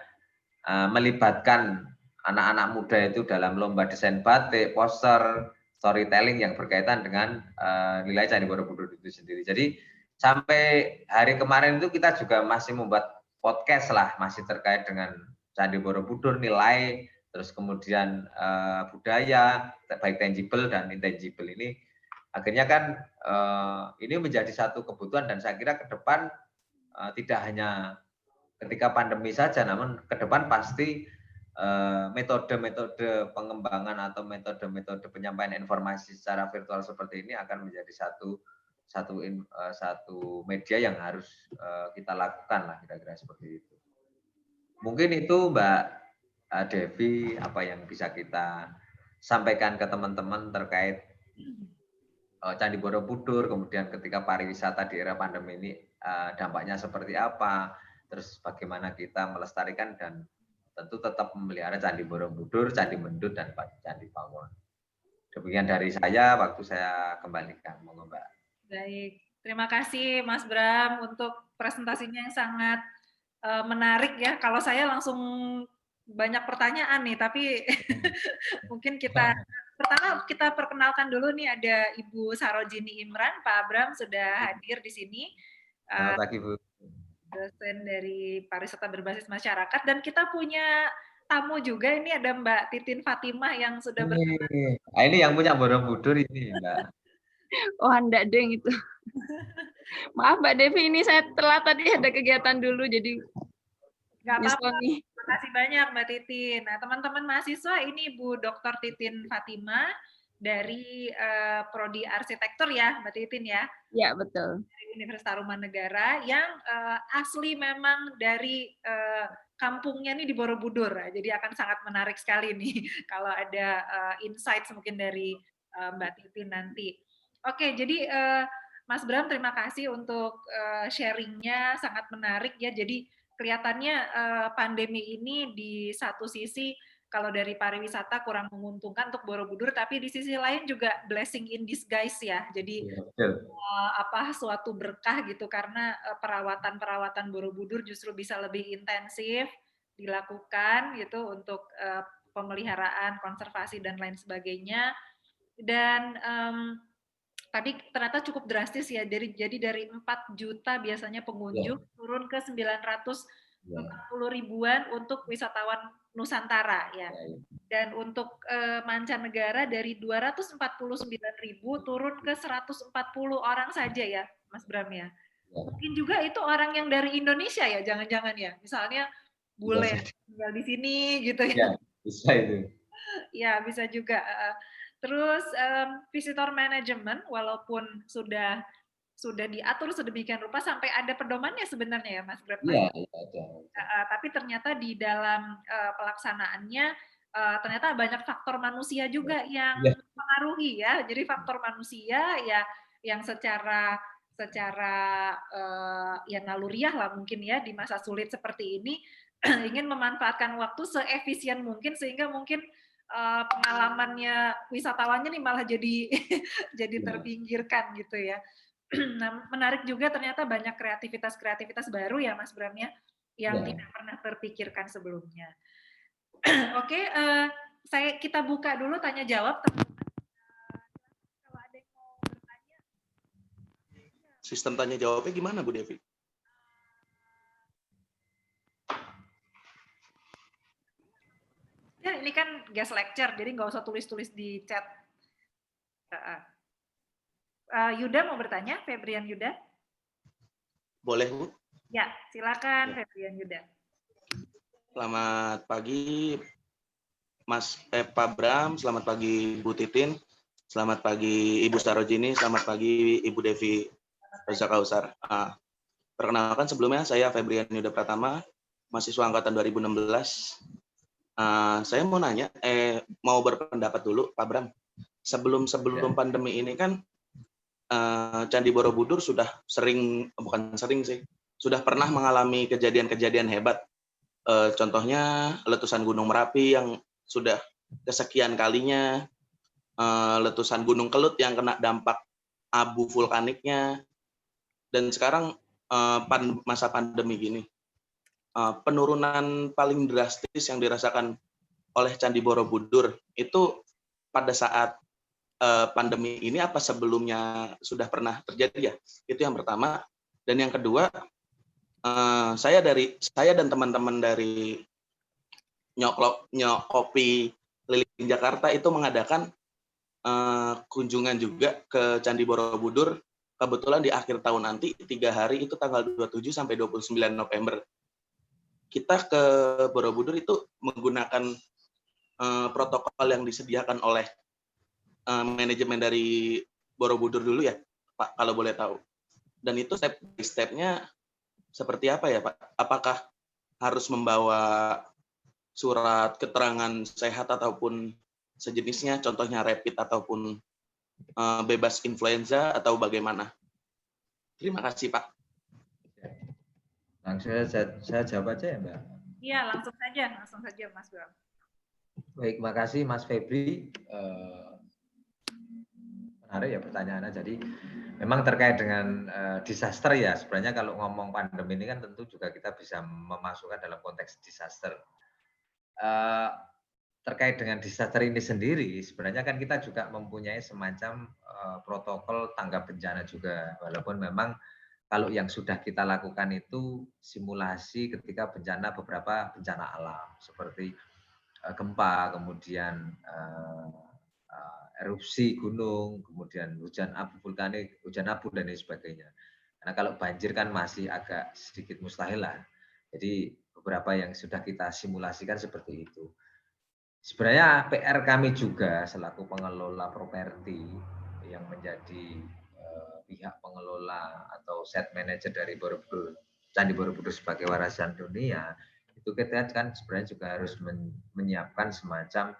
melibatkan anak-anak muda itu dalam lomba desain batik, poster, storytelling yang berkaitan dengan nilai Candi Borobudur itu sendiri. Jadi sampai hari kemarin itu kita juga masih membuat podcast lah, masih terkait dengan Candi Borobudur, nilai, terus kemudian budaya, baik tangible dan intangible ini. Akhirnya kan ini menjadi satu kebutuhan dan saya kira ke depan tidak hanya ketika pandemi saja, namun ke depan pasti metode-metode pengembangan atau metode-metode penyampaian informasi secara virtual seperti ini akan menjadi satu media yang harus kita lakukan lah, kira-kira seperti itu. Mungkin itu Mbak Devi apa yang bisa kita sampaikan ke teman-teman terkait Candi Borobudur, kemudian ketika pariwisata di era pandemi ini dampaknya seperti apa, terus bagaimana kita melestarikan dan tentu tetap memelihara Candi Borobudur, Candi Mendut, dan Candi Pawon. Demikian dari saya, waktu saya kembalikan. Monggo Mbak. Baik, terima kasih Mas Bram untuk presentasinya yang sangat menarik ya. Kalau saya langsung banyak pertanyaan nih, tapi mungkin pertama kita perkenalkan dulu nih, ada Ibu Sarojini Imran. Pak Abram sudah hadir di sini. Selamat pagi, Bu. Dosen dari pariwisata berbasis masyarakat, dan kita punya tamu juga, ini ada Mbak Titin Fatimah yang sudah ini yang punya Borobudur ini, Mbak. Oh, enggak deng itu. Maaf Mbak Devi, ini saya telat tadi ada kegiatan dulu, jadi nggak apa-apa. Terima kasih banyak Mbak Titin. Nah, teman-teman mahasiswa, ini Bu Dr. Titin Fatimah dari Prodi Arsitektur ya, Mbak Titin ya? Ya, betul. Dari Universitas Tarumanegara yang asli memang dari kampungnya nih di Borobudur. Jadi akan sangat menarik sekali nih kalau ada insights mungkin dari Mbak Titin nanti. Oke, jadi Mas Bram, terima kasih untuk sharingnya, sangat menarik ya. Jadi kelihatannya pandemi ini di satu sisi kalau dari pariwisata kurang menguntungkan untuk Borobudur, tapi di sisi lain juga blessing in disguise ya. Jadi suatu berkah gitu, karena perawatan Borobudur justru bisa lebih intensif dilakukan gitu untuk pemeliharaan, konservasi dan lain sebagainya. Dan tadi ternyata cukup drastis ya, jadi dari 4 juta biasanya pengunjung turun ke 940 ribuan untuk wisatawan Nusantara ya. Dan untuk mancanegara dari 249 ribu turun ke 140 orang saja ya, Mas Bram ya. Mungkin juga itu orang yang dari Indonesia ya, jangan-jangan ya. Misalnya bule tinggal di sini gitu ya. Ya, bisa itu. Ya, bisa juga. Terus visitor management, walaupun sudah diatur sedemikian rupa sampai ada pedomannya sebenarnya ya Mas Bram. Iya, ada. Tapi ternyata di dalam pelaksanaannya ternyata banyak faktor manusia juga yang mempengaruhi ya. Jadi faktor manusia ya yang secara ya naluriah lah mungkin ya di masa sulit seperti ini ingin memanfaatkan waktu seefisien mungkin, sehingga mungkin pengalamannya wisatawannya nih malah jadi terpinggirkan gitu ya. Nah, menarik juga ternyata banyak kreativitas baru ya Mas Bram ya, yang tidak pernah terpikirkan sebelumnya. Oke, kita buka dulu tanya jawab. Kalau ada yang mau bertanya. Sistem tanya jawabnya gimana Bu Devi? Ya, ini kan guest lecture, jadi nggak usah tulis-tulis di chat. Yuda mau bertanya, Febrian Yuda? Boleh, Bu? Ya, silakan Febrian Yuda. Selamat pagi, Pak Bram, selamat pagi Bu Titin, selamat pagi Ibu Sarojini, selamat pagi Ibu Devi Rosa Kausar. Perkenalkan sebelumnya, saya Febrian Yuda Pratama, mahasiswa angkatan 2016. Saya mau nanya, mau berpendapat dulu, Pak Bram. Sebelum pandemi ini kan Candi Borobudur sudah sudah pernah mengalami kejadian-kejadian hebat. Contohnya letusan Gunung Merapi yang sudah kesekian kalinya, letusan Gunung Kelut yang kena dampak abu vulkaniknya, dan sekarang masa pandemi gini. Penurunan paling drastis yang dirasakan oleh Candi Borobudur itu pada saat pandemi ini apa sebelumnya sudah pernah terjadi ya? Itu yang pertama. Dan yang kedua, saya dan teman-teman dari Nyok Kopi Keliling Jakarta itu mengadakan kunjungan juga ke Candi Borobudur. Kebetulan di akhir tahun nanti 3 hari itu tanggal 27 sampai 29 November. Kita ke Borobudur itu menggunakan protokol yang disediakan oleh manajemen dari Borobudur dulu ya, Pak, kalau boleh tahu. Dan itu step by step-nya seperti apa ya, Pak? Apakah harus membawa surat keterangan sehat ataupun sejenisnya, contohnya rapid ataupun bebas influenza, atau bagaimana? Terima kasih, Pak. Langsung saya jawab aja ya, Mbak. Iya, langsung saja Mas Bram. Baik, makasih Mas Febri. menarik ya pertanyaannya. Jadi memang terkait dengan disaster ya, sebenarnya kalau ngomong pandemi ini kan tentu juga kita bisa memasukkan dalam konteks disaster. Terkait dengan disaster ini sendiri, sebenarnya kan kita juga mempunyai semacam protokol tanggap bencana juga, walaupun memang kalau yang sudah kita lakukan itu simulasi ketika beberapa bencana alam seperti gempa, kemudian erupsi gunung, kemudian hujan abu vulkanik, hujan abu dan lain sebagainya. Karena kalau banjir kan masih agak sedikit mustahil lah. Jadi beberapa yang sudah kita simulasikan seperti itu. Sebenarnya PR kami juga selaku pengelola properti yang menjadi pihak pengelola atau set manager dari Borobudur, Candi Borobudur sebagai warisan dunia, itu kita kan sebenarnya juga harus menyiapkan semacam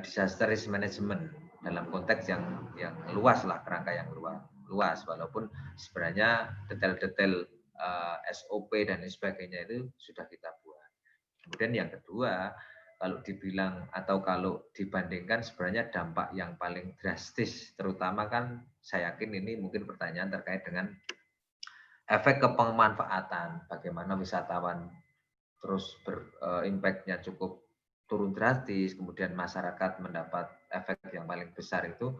disaster risk management dalam konteks yang luas lah, kerangka yang luas, walaupun sebenarnya detail-detail SOP dan sebagainya itu sudah kita buat. Kemudian yang kedua, kalau dibilang atau kalau dibandingkan sebenarnya dampak yang paling drastis, terutama kan saya yakin ini mungkin pertanyaan terkait dengan efek kepemanfaatan, bagaimana wisatawan terus impact-nya cukup turun drastis, kemudian masyarakat mendapat efek yang paling besar itu.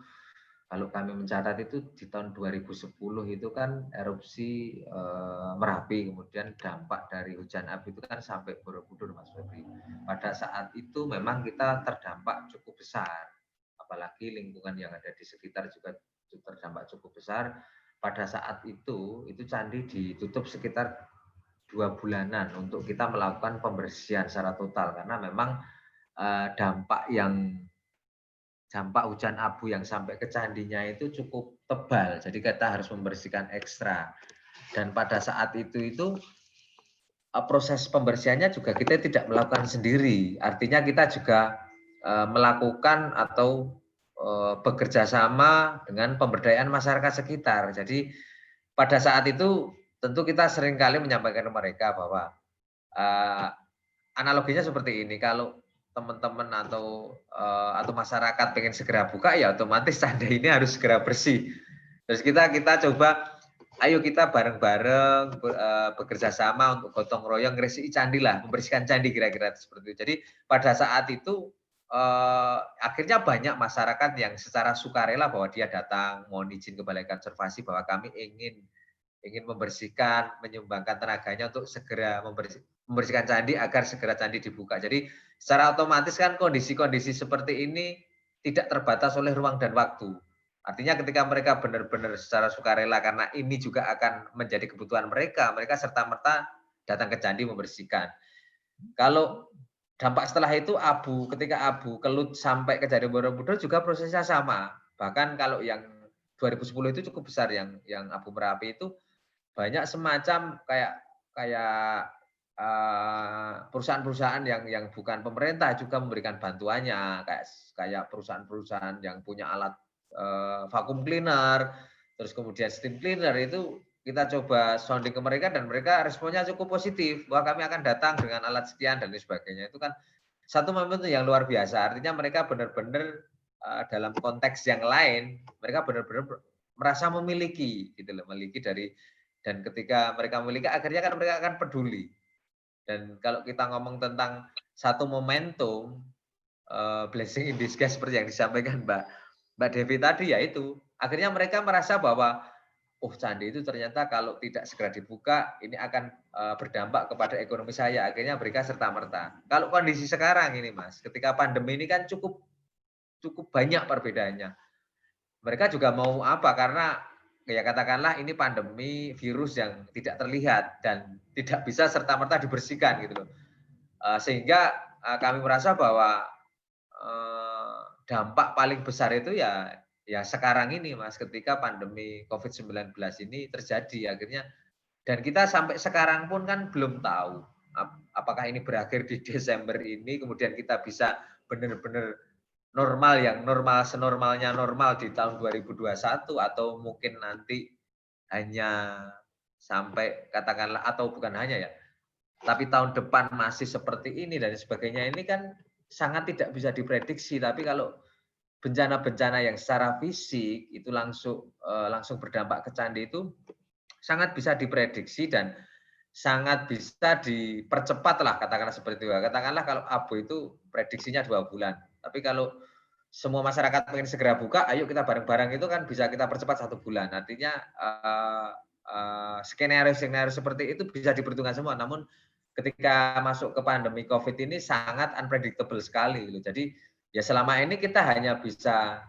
Kalau kami mencatat itu di tahun 2010 itu kan erupsi Merapi, kemudian dampak dari hujan abu itu kan sampai Borobudur, Mas Febri. Pada saat itu memang kita terdampak cukup besar, apalagi lingkungan yang ada di sekitar juga terdampak cukup besar. Pada saat itu candi ditutup sekitar 2 bulanan untuk kita melakukan pembersihan secara total, karena memang dampak hujan abu yang sampai ke candinya itu cukup tebal, jadi kita harus membersihkan ekstra. Dan pada saat itu proses pembersihannya juga kita tidak melakukan sendiri, artinya kita juga melakukan atau bekerja sama dengan pemberdayaan masyarakat sekitar. Jadi pada saat itu tentu kita seringkali menyampaikan ke mereka bahwa analoginya seperti ini, kalau teman-teman atau masyarakat pengen segera buka, ya otomatis candi ini harus segera bersih. Terus kita coba, ayo kita bareng-bareng bekerja sama untuk gotong royong ngeresiki candi lah, membersihkan candi kira-kira seperti itu. Jadi pada saat itu akhirnya banyak masyarakat yang secara sukarela bahwa dia datang mohon izin ke Balai Konservasi bahwa kami ingin membersihkan, menyumbangkan tenaganya untuk segera membersihkan candi agar segera candi dibuka. Jadi secara otomatis kan kondisi-kondisi seperti ini tidak terbatas oleh ruang dan waktu. Artinya ketika mereka benar-benar secara sukarela karena ini juga akan menjadi kebutuhan mereka serta-merta datang ke candi membersihkan. Kalau dampak setelah itu ketika abu kelut sampai ke Candi Borobudur juga prosesnya sama. Bahkan kalau yang 2010 itu cukup besar, yang abu Merapi itu banyak semacam kayak perusahaan-perusahaan yang bukan pemerintah juga memberikan bantuannya, kayak perusahaan-perusahaan yang punya alat vacuum cleaner, terus kemudian steam cleaner, itu kita coba sounding ke mereka dan mereka responnya cukup positif bahwa kami akan datang dengan alat sekian dan lain sebagainya. Itu kan satu momentum yang luar biasa, artinya mereka benar-benar dalam konteks yang lain mereka benar-benar merasa memiliki gitu loh, memiliki dari. Dan ketika mereka memiliki, akhirnya kan mereka akan peduli. Dan kalau kita ngomong tentang satu momentum blessing in disguise seperti yang disampaikan Mbak Devi tadi, yaitu akhirnya mereka merasa bahwa candi itu ternyata kalau tidak segera dibuka ini akan berdampak kepada ekonomi saya. Akhirnya mereka serta-merta. Kalau kondisi sekarang ini, Mas, ketika pandemi ini kan cukup banyak perbedaannya. Mereka juga mau apa, karena ya katakanlah ini pandemi virus yang tidak terlihat dan tidak bisa serta-merta dibersihkan gitu loh. Sehingga kami merasa bahwa dampak paling besar itu ya sekarang ini, Mas, ketika pandemi COVID-19 ini terjadi akhirnya, dan kita sampai sekarang pun kan belum tahu apakah ini berakhir di Desember ini kemudian kita bisa benar-benar normal, yang normal senormalnya normal di tahun 2021, atau mungkin nanti hanya sampai katakanlah, atau bukan hanya ya, tapi tahun depan masih seperti ini dan sebagainya. Ini kan sangat tidak bisa diprediksi. Tapi kalau bencana-bencana yang secara fisik itu langsung berdampak ke candi itu sangat bisa diprediksi dan sangat bisa dipercepat lah, katakanlah seperti itu. Katakanlah kalau abu itu prediksinya 2 bulan. Tapi kalau semua masyarakat pengen segera buka, ayo kita bareng-bareng, itu kan bisa kita percepat 1 bulan. Artinya skenario-skenario seperti itu bisa diperhitungkan semua. Namun ketika masuk ke pandemi COVID ini sangat unpredictable sekali. Jadi ya selama ini kita hanya bisa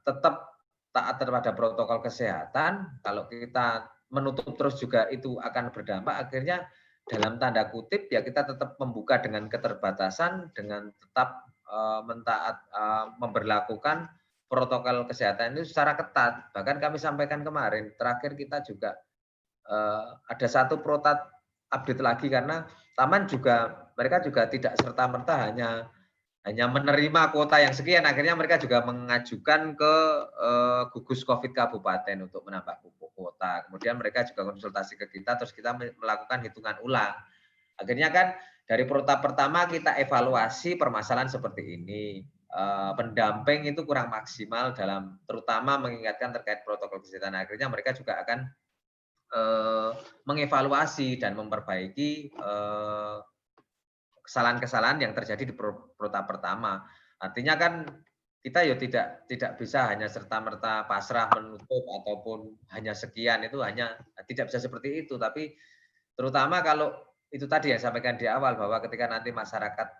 tetap taat terhadap protokol kesehatan. Kalau kita menutup terus juga itu akan berdampak, akhirnya dalam tanda kutip ya kita tetap membuka dengan keterbatasan, dengan tetap memberlakukan protokol kesehatan itu secara ketat. Bahkan kami sampaikan kemarin, terakhir kita juga ada satu protap update lagi, karena taman juga mereka juga tidak serta-merta hanya menerima kuota yang sekian, akhirnya mereka juga mengajukan ke gugus COVID kabupaten untuk menambah kuota. Kemudian mereka juga konsultasi ke kita, terus kita melakukan hitungan ulang. Akhirnya kan dari protap pertama kita evaluasi permasalahan seperti ini. Pendamping itu kurang maksimal dalam terutama mengingatkan terkait protokol kesehatan. Akhirnya mereka juga akan mengevaluasi dan memperbaiki kesalahan-kesalahan yang terjadi di protap pertama. Artinya kan kita ya tidak bisa hanya serta-merta pasrah menutup ataupun hanya sekian, itu hanya tidak bisa seperti itu. Tapi terutama kalau itu tadi yang sampaikan di awal, bahwa ketika nanti masyarakat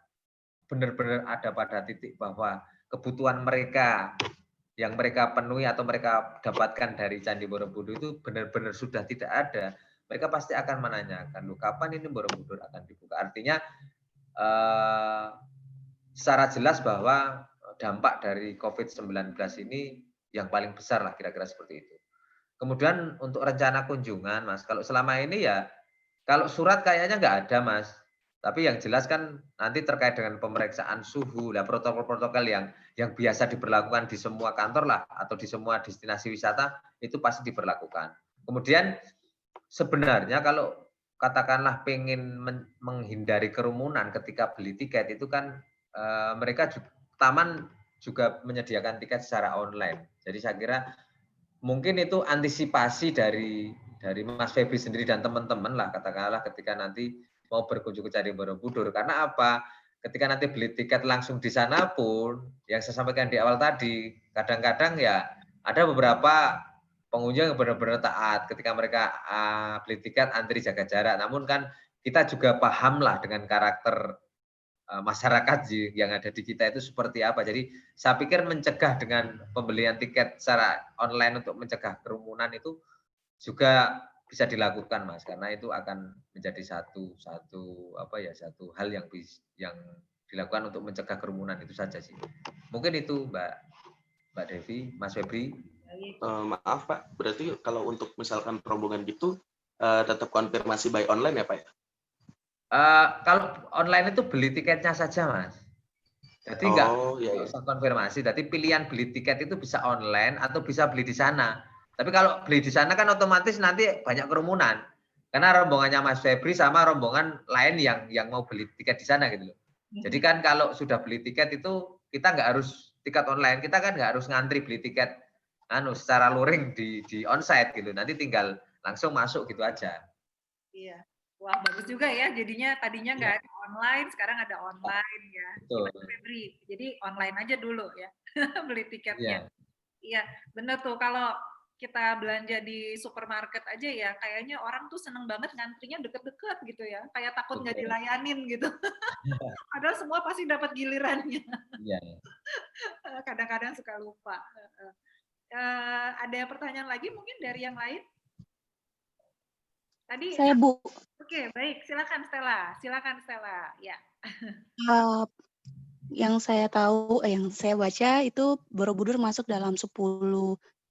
benar-benar ada pada titik bahwa kebutuhan mereka yang mereka penuhi atau mereka dapatkan dari Candi Borobudur itu benar-benar sudah tidak ada, mereka pasti akan menanyakan, loh kapan ini Borobudur akan dibuka? Artinya secara jelas bahwa dampak dari COVID-19 ini yang paling besar lah, kira-kira seperti itu. Kemudian untuk rencana kunjungan, Mas, kalau selama ini ya, kalau surat kayaknya nggak ada, Mas. Tapi yang jelas kan nanti terkait dengan pemeriksaan suhu, lah protokol-protokol yang biasa diberlakukan di semua kantor lah, atau di semua destinasi wisata, itu pasti diberlakukan. Kemudian sebenarnya kalau katakanlah pengen menghindari kerumunan ketika beli tiket, itu kan mereka juga, taman juga menyediakan tiket secara online. Jadi saya kira mungkin itu antisipasi dari Mas Febri sendiri dan teman-teman lah, katakanlah ketika nanti mau berkunjung ke Candi Borobudur. Karena apa? Ketika nanti beli tiket langsung di sana pun, yang saya sampaikan di awal tadi, kadang-kadang ya ada beberapa pengunjung yang benar-benar taat ketika mereka beli tiket antri jaga jarak. Namun kan kita juga paham lah dengan karakter masyarakat yang ada di kita itu seperti apa. Jadi saya pikir mencegah dengan pembelian tiket secara online untuk mencegah kerumunan itu juga bisa dilakukan, Mas, karena itu akan menjadi satu hal yang dilakukan untuk mencegah kerumunan, itu saja sih. Mungkin itu Mbak Devi, Mas Febri. Maaf Pak, berarti kalau untuk misalkan rombongan gitu tetap konfirmasi by online ya Pak? Kalau online itu beli tiketnya saja, Mas. Jadi nggak usah konfirmasi. Jadi pilihan beli tiket itu bisa online atau bisa beli di sana. Tapi kalau beli di sana kan otomatis nanti banyak kerumunan. Karena rombongannya Mas Febri sama rombongan lain yang mau beli tiket di sana gitu loh. Jadi kan kalau sudah beli tiket itu kita nggak harus tiket online, kita kan nggak harus ngantri beli tiket secara luring di onsite gitu. Nanti tinggal langsung masuk gitu aja. Iya. Wah, bagus juga ya. Jadinya tadinya nggak ada online, sekarang ada online ya. Febri. Jadi online aja dulu ya, beli tiketnya. Iya, bener tuh. Kalau kita belanja di supermarket aja ya, kayaknya orang tuh seneng banget ngantrinya deket-deket gitu ya. Kayak takut nggak dilayanin gitu. Padahal semua pasti dapat gilirannya. Kadang-kadang suka lupa. Ada pertanyaan lagi mungkin dari yang lain? Tadi saya Bu. Oke, baik. Silakan Stella. Ya. Yang saya tahu, yang saya baca itu Borobudur masuk dalam 10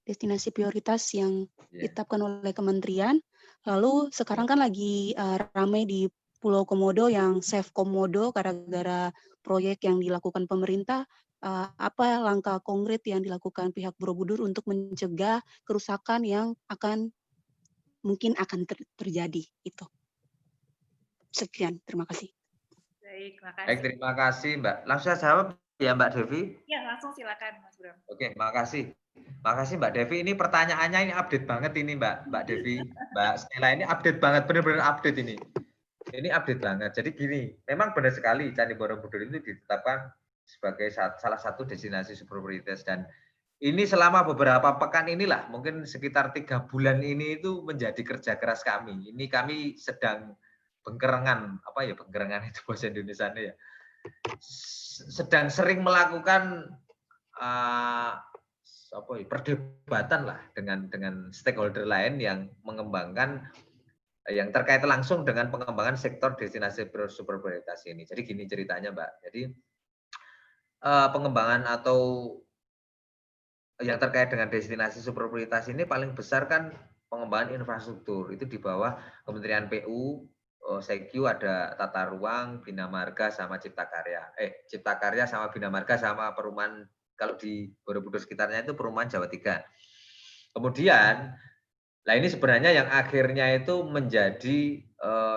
destinasi prioritas yang ditetapkan oleh kementerian. Lalu sekarang kan lagi ramai di Pulau Komodo yang Save Komodo gara-gara proyek yang dilakukan pemerintah. Apa langkah konkret yang dilakukan pihak Borobudur untuk mencegah kerusakan yang mungkin akan terjadi itu. Sekian, terima kasih. Baik, makasih. Baik, terima kasih Mbak. Langsung saya jawab ya Mbak Devi? Ya, langsung silakan Mas Bram. Oke, makasih. Makasih Mbak Devi. Ini pertanyaannya ini update banget ini Mbak Devi. Mbak Stella ini update banget, benar-benar update ini. Ini update banget. Jadi gini, memang benar sekali Candi Borobudur itu ditetapkan sebagai salah satu destinasi super prioritas, dan ini selama beberapa pekan inilah, mungkin sekitar 3 bulan ini itu menjadi kerja keras kami. Ini kami sedang bengkerengan, apa ya bengkerengan itu bahasa Indonesianya ya. Sedang sering melakukan perdebatan lah dengan stakeholder lain yang mengembangkan, yang terkait langsung dengan pengembangan sektor destinasi super prioritas ini. Jadi gini ceritanya Mbak, jadi pengembangan atau yang terkait dengan destinasi super prioritas ini paling besar kan pengembangan infrastruktur, itu di bawah Kementerian PU, Sekyu ada Tata Ruang, Bina Marga sama Cipta Karya. Cipta Karya sama Bina Marga sama perumahan, kalau di Borobudur sekitarnya itu perumahan Jawa 3. Kemudian, nah ini sebenarnya yang akhirnya itu menjadi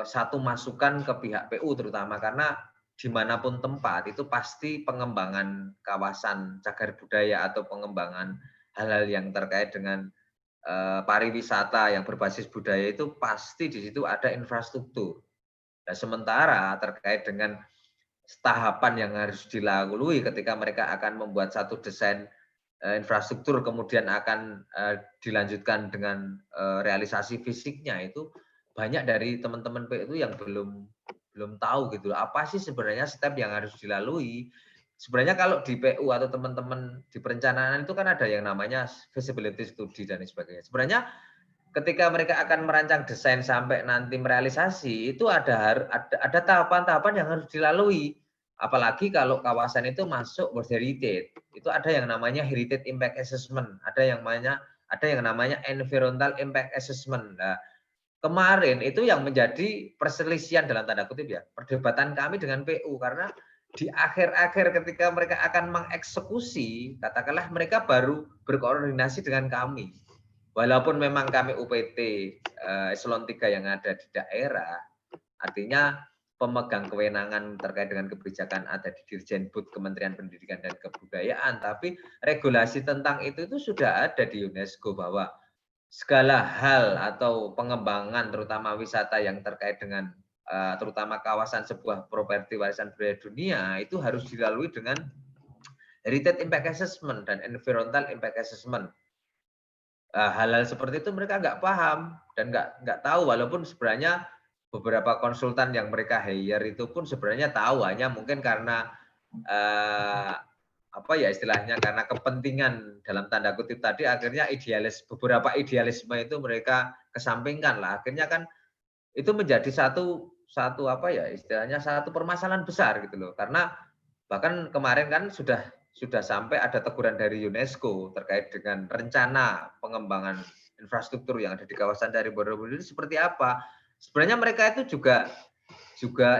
satu masukan ke pihak PU terutama, karena dimanapun tempat itu pasti pengembangan kawasan cagar budaya atau pengembangan hal-hal yang terkait dengan pariwisata yang berbasis budaya itu pasti di situ ada infrastruktur. Nah, sementara terkait dengan tahapan yang harus dilalui ketika mereka akan membuat satu desain infrastruktur kemudian akan dilanjutkan dengan realisasi fisiknya, itu banyak dari teman-teman PU yang belum tahu gitu apa sih sebenarnya step yang harus dilalui. Sebenarnya kalau di PU atau teman-teman di perencanaan itu kan ada yang namanya feasibility study dan sebagainya. Sebenarnya ketika mereka akan merancang desain sampai nanti merealisasi itu ada tahapan-tahapan yang harus dilalui. Apalagi kalau kawasan itu masuk World Heritage, itu ada yang namanya Heritage Impact Assessment, ada yang namanya Environmental Impact Assessment. Nah, kemarin itu yang menjadi perselisihan dalam tanda kutip ya, perdebatan kami dengan PU, karena di akhir-akhir ketika mereka akan mengeksekusi, katakanlah mereka baru berkoordinasi dengan kami. Walaupun memang kami UPT eselon 3 yang ada di daerah, artinya pemegang kewenangan terkait dengan kebijakan ada di Dirjenbud Kementerian Pendidikan dan Kebudayaan, tapi regulasi tentang itu sudah ada di UNESCO bahwa segala hal atau pengembangan terutama wisata yang terkait dengan terutama kawasan sebuah properti warisan budaya dunia itu harus dilalui dengan Heritage Impact Assessment dan Environmental Impact Assessment. Hal-hal seperti itu mereka nggak paham dan nggak tahu, walaupun sebenarnya beberapa konsultan yang mereka hire itu pun sebenarnya tahu, hanya mungkin karena istilahnya karena kepentingan dalam tanda kutip tadi, akhirnya beberapa idealisme itu mereka kesampingkan lah, akhirnya kan itu menjadi satu istilahnya satu permasalahan besar gitu loh, karena bahkan kemarin kan sudah sampai ada teguran dari UNESCO terkait dengan rencana pengembangan infrastruktur yang ada di kawasan Candi Borobudur itu seperti apa. Sebenarnya mereka itu juga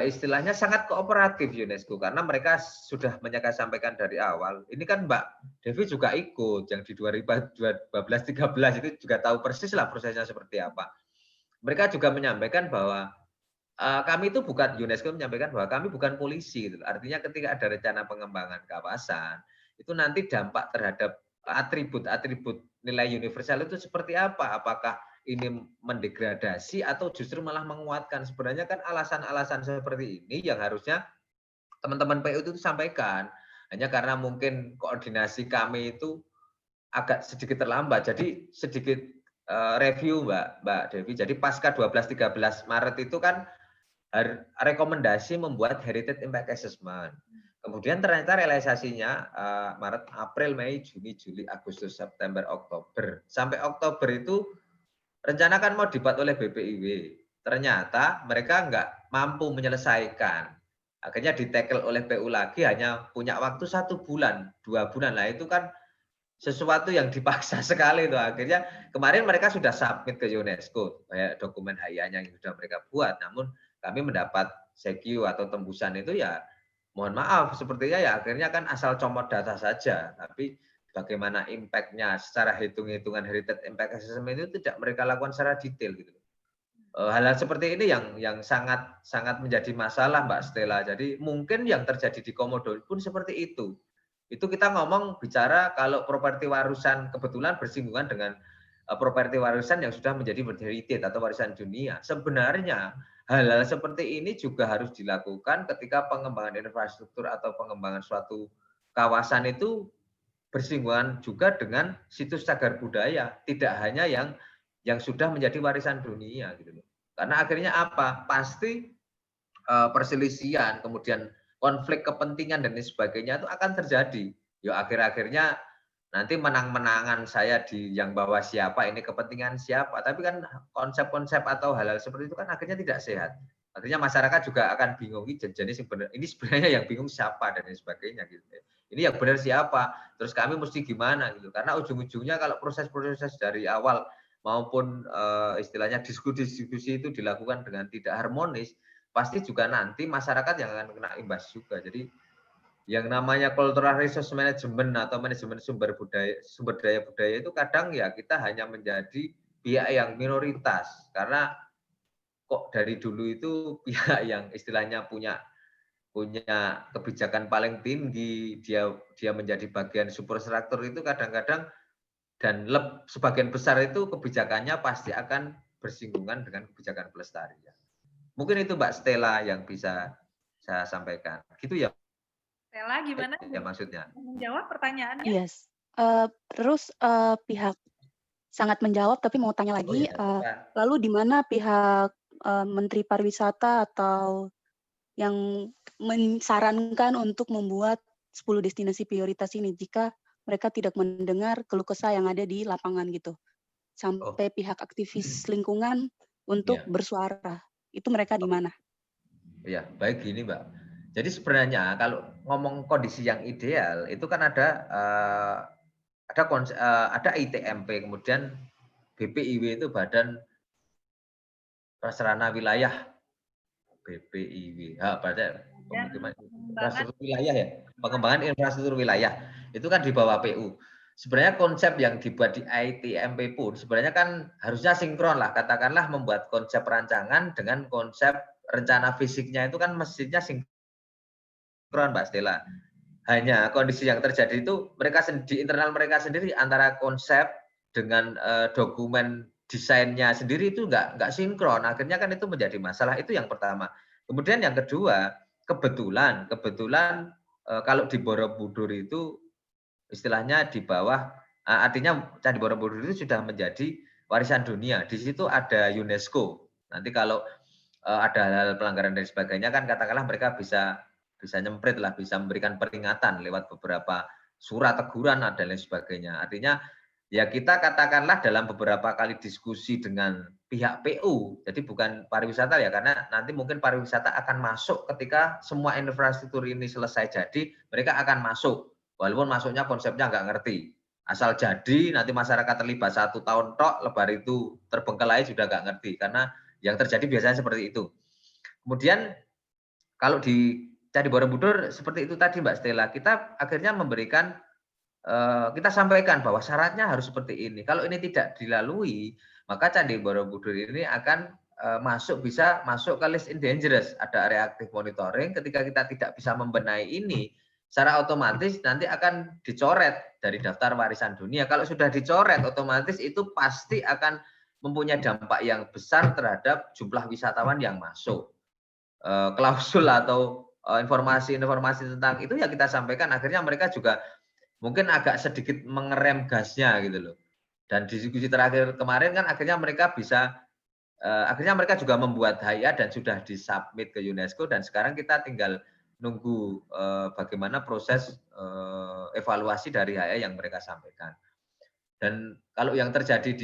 istilahnya sangat kooperatif UNESCO, karena mereka sudah sampaikan dari awal. Ini kan Mbak Devi juga ikut yang di 2012-13 itu juga tahu persis lah prosesnya seperti apa. Mereka juga menyampaikan bahwa kami itu bukan, UNESCO menyampaikan bahwa kami bukan polisi gitu. Artinya ketika ada rencana pengembangan kawasan itu nanti dampak terhadap atribut nilai universal itu seperti apa, apakah ini mendegradasi atau justru malah menguatkan. Sebenarnya kan alasan-alasan seperti ini yang harusnya teman-teman PU itu sampaikan, hanya karena mungkin koordinasi kami itu agak sedikit terlambat, jadi sedikit review Mbak Devi. Jadi pasca 12-13 Maret itu kan rekomendasi membuat Heritage Impact Assessment. Kemudian ternyata realisasinya Maret, April, Mei, Juni, Juli, Agustus, September, Oktober. Sampai Oktober itu rencana kan mau dibuat oleh BPIW. Ternyata mereka nggak mampu menyelesaikan. Akhirnya ditekel oleh PU lagi, hanya punya waktu 1 bulan, 2 bulan. Lah itu kan sesuatu yang dipaksa sekali itu. Akhirnya kemarin mereka sudah submit ke UNESCO dokumen HIA-nya yang sudah mereka buat, namun kami mendapat CQ atau tembusan itu ya mohon maaf, sepertinya ya akhirnya kan asal comot data saja, tapi bagaimana impact-nya secara hitung-hitungan Heritage Impact Assessment itu tidak mereka lakukan secara detail gitu. Hal-hal seperti ini yang sangat menjadi masalah Mbak Stella. Jadi mungkin yang terjadi di Komodo pun seperti itu. Itu kita ngomong bicara kalau properti warisan kebetulan bersinggungan dengan properti warisan yang sudah menjadi World Heritage atau warisan dunia. Sebenarnya hal-hal seperti ini juga harus dilakukan ketika pengembangan infrastruktur atau pengembangan suatu kawasan itu bersinggungan juga dengan situs cagar budaya, tidak hanya yang sudah menjadi warisan dunia gitu loh. Karena akhirnya apa? Pasti perselisihan, kemudian konflik kepentingan dan lain sebagainya itu akan terjadi. Ya akhir-akhirnya nanti menang-menangan saya di yang bawah siapa, ini kepentingan siapa. Tapi kan konsep-konsep atau hal-hal seperti itu kan akhirnya tidak sehat. Akhirnya masyarakat juga akan bingung, ini sebenarnya yang bingung siapa dan lain sebagainya gitu. Ini yang benar siapa, terus kami mesti gimana gitu. Karena ujung-ujungnya kalau proses-proses dari awal maupun istilahnya diskusi-diskusi itu dilakukan dengan tidak harmonis, pasti juga nanti masyarakat yang akan kena imbas juga. Jadi yang namanya cultural resource management atau manajemen sumber daya budaya itu kadang ya kita hanya menjadi pihak yang minoritas, karena kok dari dulu itu pihak yang istilahnya punya kebijakan paling tinggi, dia menjadi bagian superstruktur itu kadang-kadang dan sebagian besar itu kebijakannya pasti akan bersinggungan dengan kebijakan pelestarian. Mungkin itu Mbak Stella yang bisa saya sampaikan. Gitu ya. Stella gimana? Ya maksudnya. Menjawab pertanyaannya? Yes. Terus pihak sangat menjawab, tapi mau tanya lagi, lalu di mana pihak Menteri Pariwisata atau yang mensarankan untuk membuat 10 destinasi prioritas ini jika mereka tidak mendengar keluh kesah yang ada di lapangan gitu? Sampai pihak aktivis lingkungan untuk bersuara. Itu mereka di mana? Ya, baik gini Mbak. Jadi sebenarnya kalau ngomong kondisi yang ideal itu kan ada ITMP, kemudian BPIW itu Badan Prasarana Wilayah, BPIW. Berarti infrastruktur wilayah ya, pengembangan infrastruktur wilayah. Itu kan di bawah PU. Sebenarnya konsep yang dibuat di ITMP pun sebenarnya kan harusnya sinkron lah, katakanlah membuat konsep rancangan dengan konsep rencana fisiknya itu kan mestinya sinkron Mbak Stella. Hanya kondisi yang terjadi itu mereka di internal mereka sendiri antara konsep dengan dokumen desainnya sendiri itu nggak sinkron. Akhirnya kan itu menjadi masalah. Itu yang pertama. Kemudian yang kedua, kebetulan kalau di Borobudur itu istilahnya di bawah, artinya Candi Borobudur itu sudah menjadi warisan dunia. Di situ ada UNESCO. Nanti kalau ada hal pelanggaran dan sebagainya kan katakanlah mereka bisa nyemprit lah, bisa memberikan peringatan lewat beberapa surat teguran dan lain sebagainya. Artinya ya kita katakanlah dalam beberapa kali diskusi dengan pihak PU, jadi bukan pariwisata ya, karena nanti mungkin pariwisata akan masuk ketika semua infrastruktur ini selesai jadi, mereka akan masuk. Walaupun masuknya konsepnya nggak ngerti. Asal jadi, nanti masyarakat terlibat 1 tahun tok, lebar itu terbengkelai sudah nggak ngerti. Karena yang terjadi biasanya seperti itu. Kemudian kalau di Candi Borobudur seperti itu tadi Mbak Stella, kita akhirnya memberikan, kita sampaikan bahwa syaratnya harus seperti ini. Kalau ini tidak dilalui, maka Candi Borobudur ini akan bisa masuk ke list endangered. Ada reactive monitoring, ketika kita tidak bisa membenahi ini, secara otomatis nanti akan dicoret dari daftar warisan dunia. Kalau sudah dicoret, otomatis itu pasti akan mempunyai dampak yang besar terhadap jumlah wisatawan yang masuk. Klausul atau informasi-informasi tentang itu ya kita sampaikan, akhirnya mereka juga mungkin agak sedikit mengerem gasnya gitu loh. Dan diskusi terakhir kemarin kan akhirnya mereka juga membuat HIA dan sudah disubmit ke UNESCO, dan sekarang kita tinggal nunggu bagaimana proses evaluasi dari HIA yang mereka sampaikan. Dan kalau yang terjadi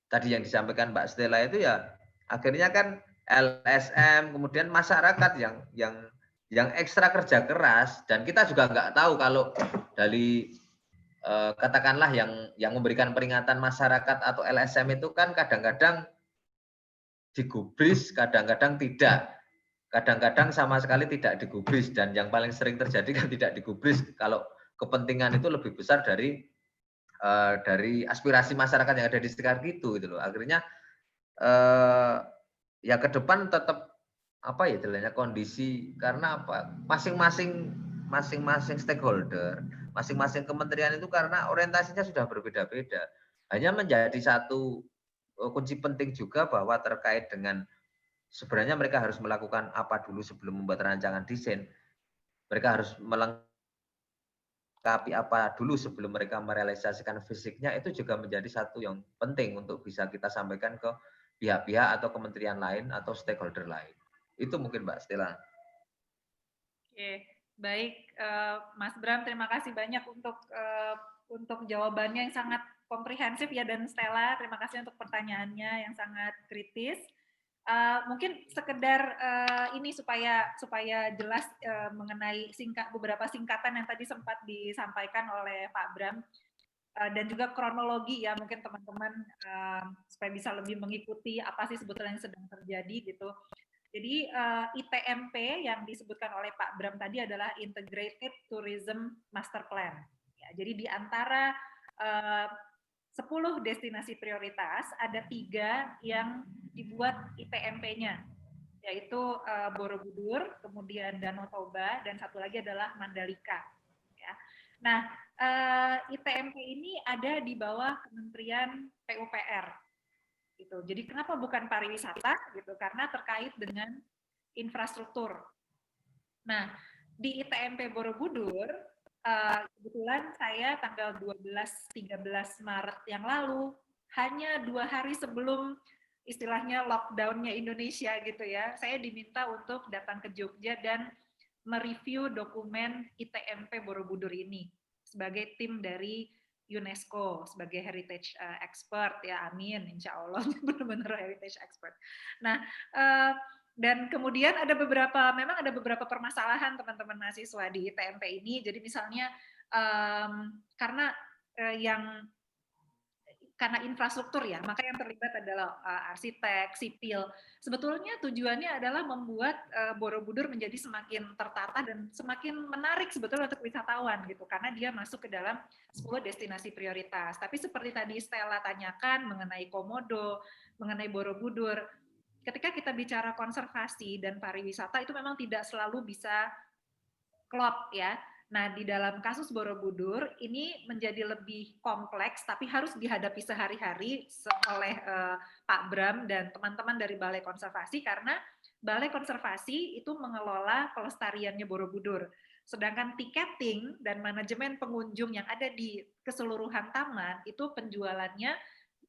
tadi yang disampaikan Mbak Stella itu ya akhirnya kan LSM kemudian masyarakat yang ekstra kerja keras, dan kita juga nggak tahu kalau dari katakanlah yang memberikan peringatan masyarakat atau LSM itu kan kadang-kadang digubris, kadang-kadang tidak, kadang-kadang sama sekali tidak digubris, dan yang paling sering terjadi kan tidak digubris kalau kepentingan itu lebih besar dari aspirasi masyarakat yang ada di sekitar gitu loh. Akhirnya ya ke depan tetap apa ya istilahnya kondisi, karena apa, masing-masing stakeholder masing-masing kementerian itu karena orientasinya sudah berbeda-beda. Hanya menjadi satu kunci penting juga bahwa terkait dengan sebenarnya mereka harus melakukan apa dulu sebelum membuat rancangan desain. Mereka harus melengkapi apa dulu sebelum mereka merealisasikan fisiknya, itu juga menjadi satu yang penting untuk bisa kita sampaikan ke pihak-pihak atau kementerian lain atau stakeholder lain. Itu mungkin Mbak Stella. Oke, baik Mas Bram, terima kasih banyak untuk jawabannya yang sangat komprehensif ya, dan Stella, terima kasih untuk pertanyaannya yang sangat kritis. Mungkin sekedar ini supaya jelas mengenai beberapa singkatan yang tadi sempat disampaikan oleh Pak Bram, dan juga kronologi ya, mungkin teman-teman supaya bisa lebih mengikuti apa sih sebetulnya yang sedang terjadi gitu. Jadi ITMP yang disebutkan oleh Pak Bram tadi adalah Integrated Tourism Master Plan. Ya, jadi di antara 10 destinasi prioritas, ada 3 yang dibuat ITMP-nya, yaitu Borobudur, kemudian Danau Toba, dan satu lagi adalah Mandalika. Ya. Nah, ITMP ini ada di bawah Kementerian PUPR. Gitu. Jadi kenapa bukan pariwisata? Gitu, karena terkait dengan infrastruktur. Nah, di ITMP Borobudur, kebetulan saya tanggal 12-13 Maret yang lalu, hanya 2 hari sebelum istilahnya lockdown-nya Indonesia gitu ya, saya diminta untuk datang ke Jogja dan mereview dokumen ITMP Borobudur ini sebagai tim dari UNESCO, sebagai heritage expert ya, amin, insya Allah benar-benar heritage expert. Nah, dan kemudian memang ada beberapa permasalahan teman-teman mahasiswa di ITMP ini. Jadi misalnya karena infrastruktur ya, maka yang terlibat adalah arsitek, sipil. Sebetulnya tujuannya adalah membuat Borobudur menjadi semakin tertata dan semakin menarik sebetulnya untuk wisatawan gitu, karena dia masuk ke dalam 10 destinasi prioritas. Tapi seperti tadi Stella tanyakan mengenai Komodo, mengenai Borobudur, ketika kita bicara konservasi dan pariwisata itu memang tidak selalu bisa klop ya. Nah, di dalam kasus Borobudur ini menjadi lebih kompleks, tapi harus dihadapi sehari-hari oleh Pak Bram dan teman-teman dari Balai Konservasi, karena Balai Konservasi itu mengelola pelestariannya Borobudur. Sedangkan tiketing dan manajemen pengunjung yang ada di keseluruhan taman, itu penjualannya,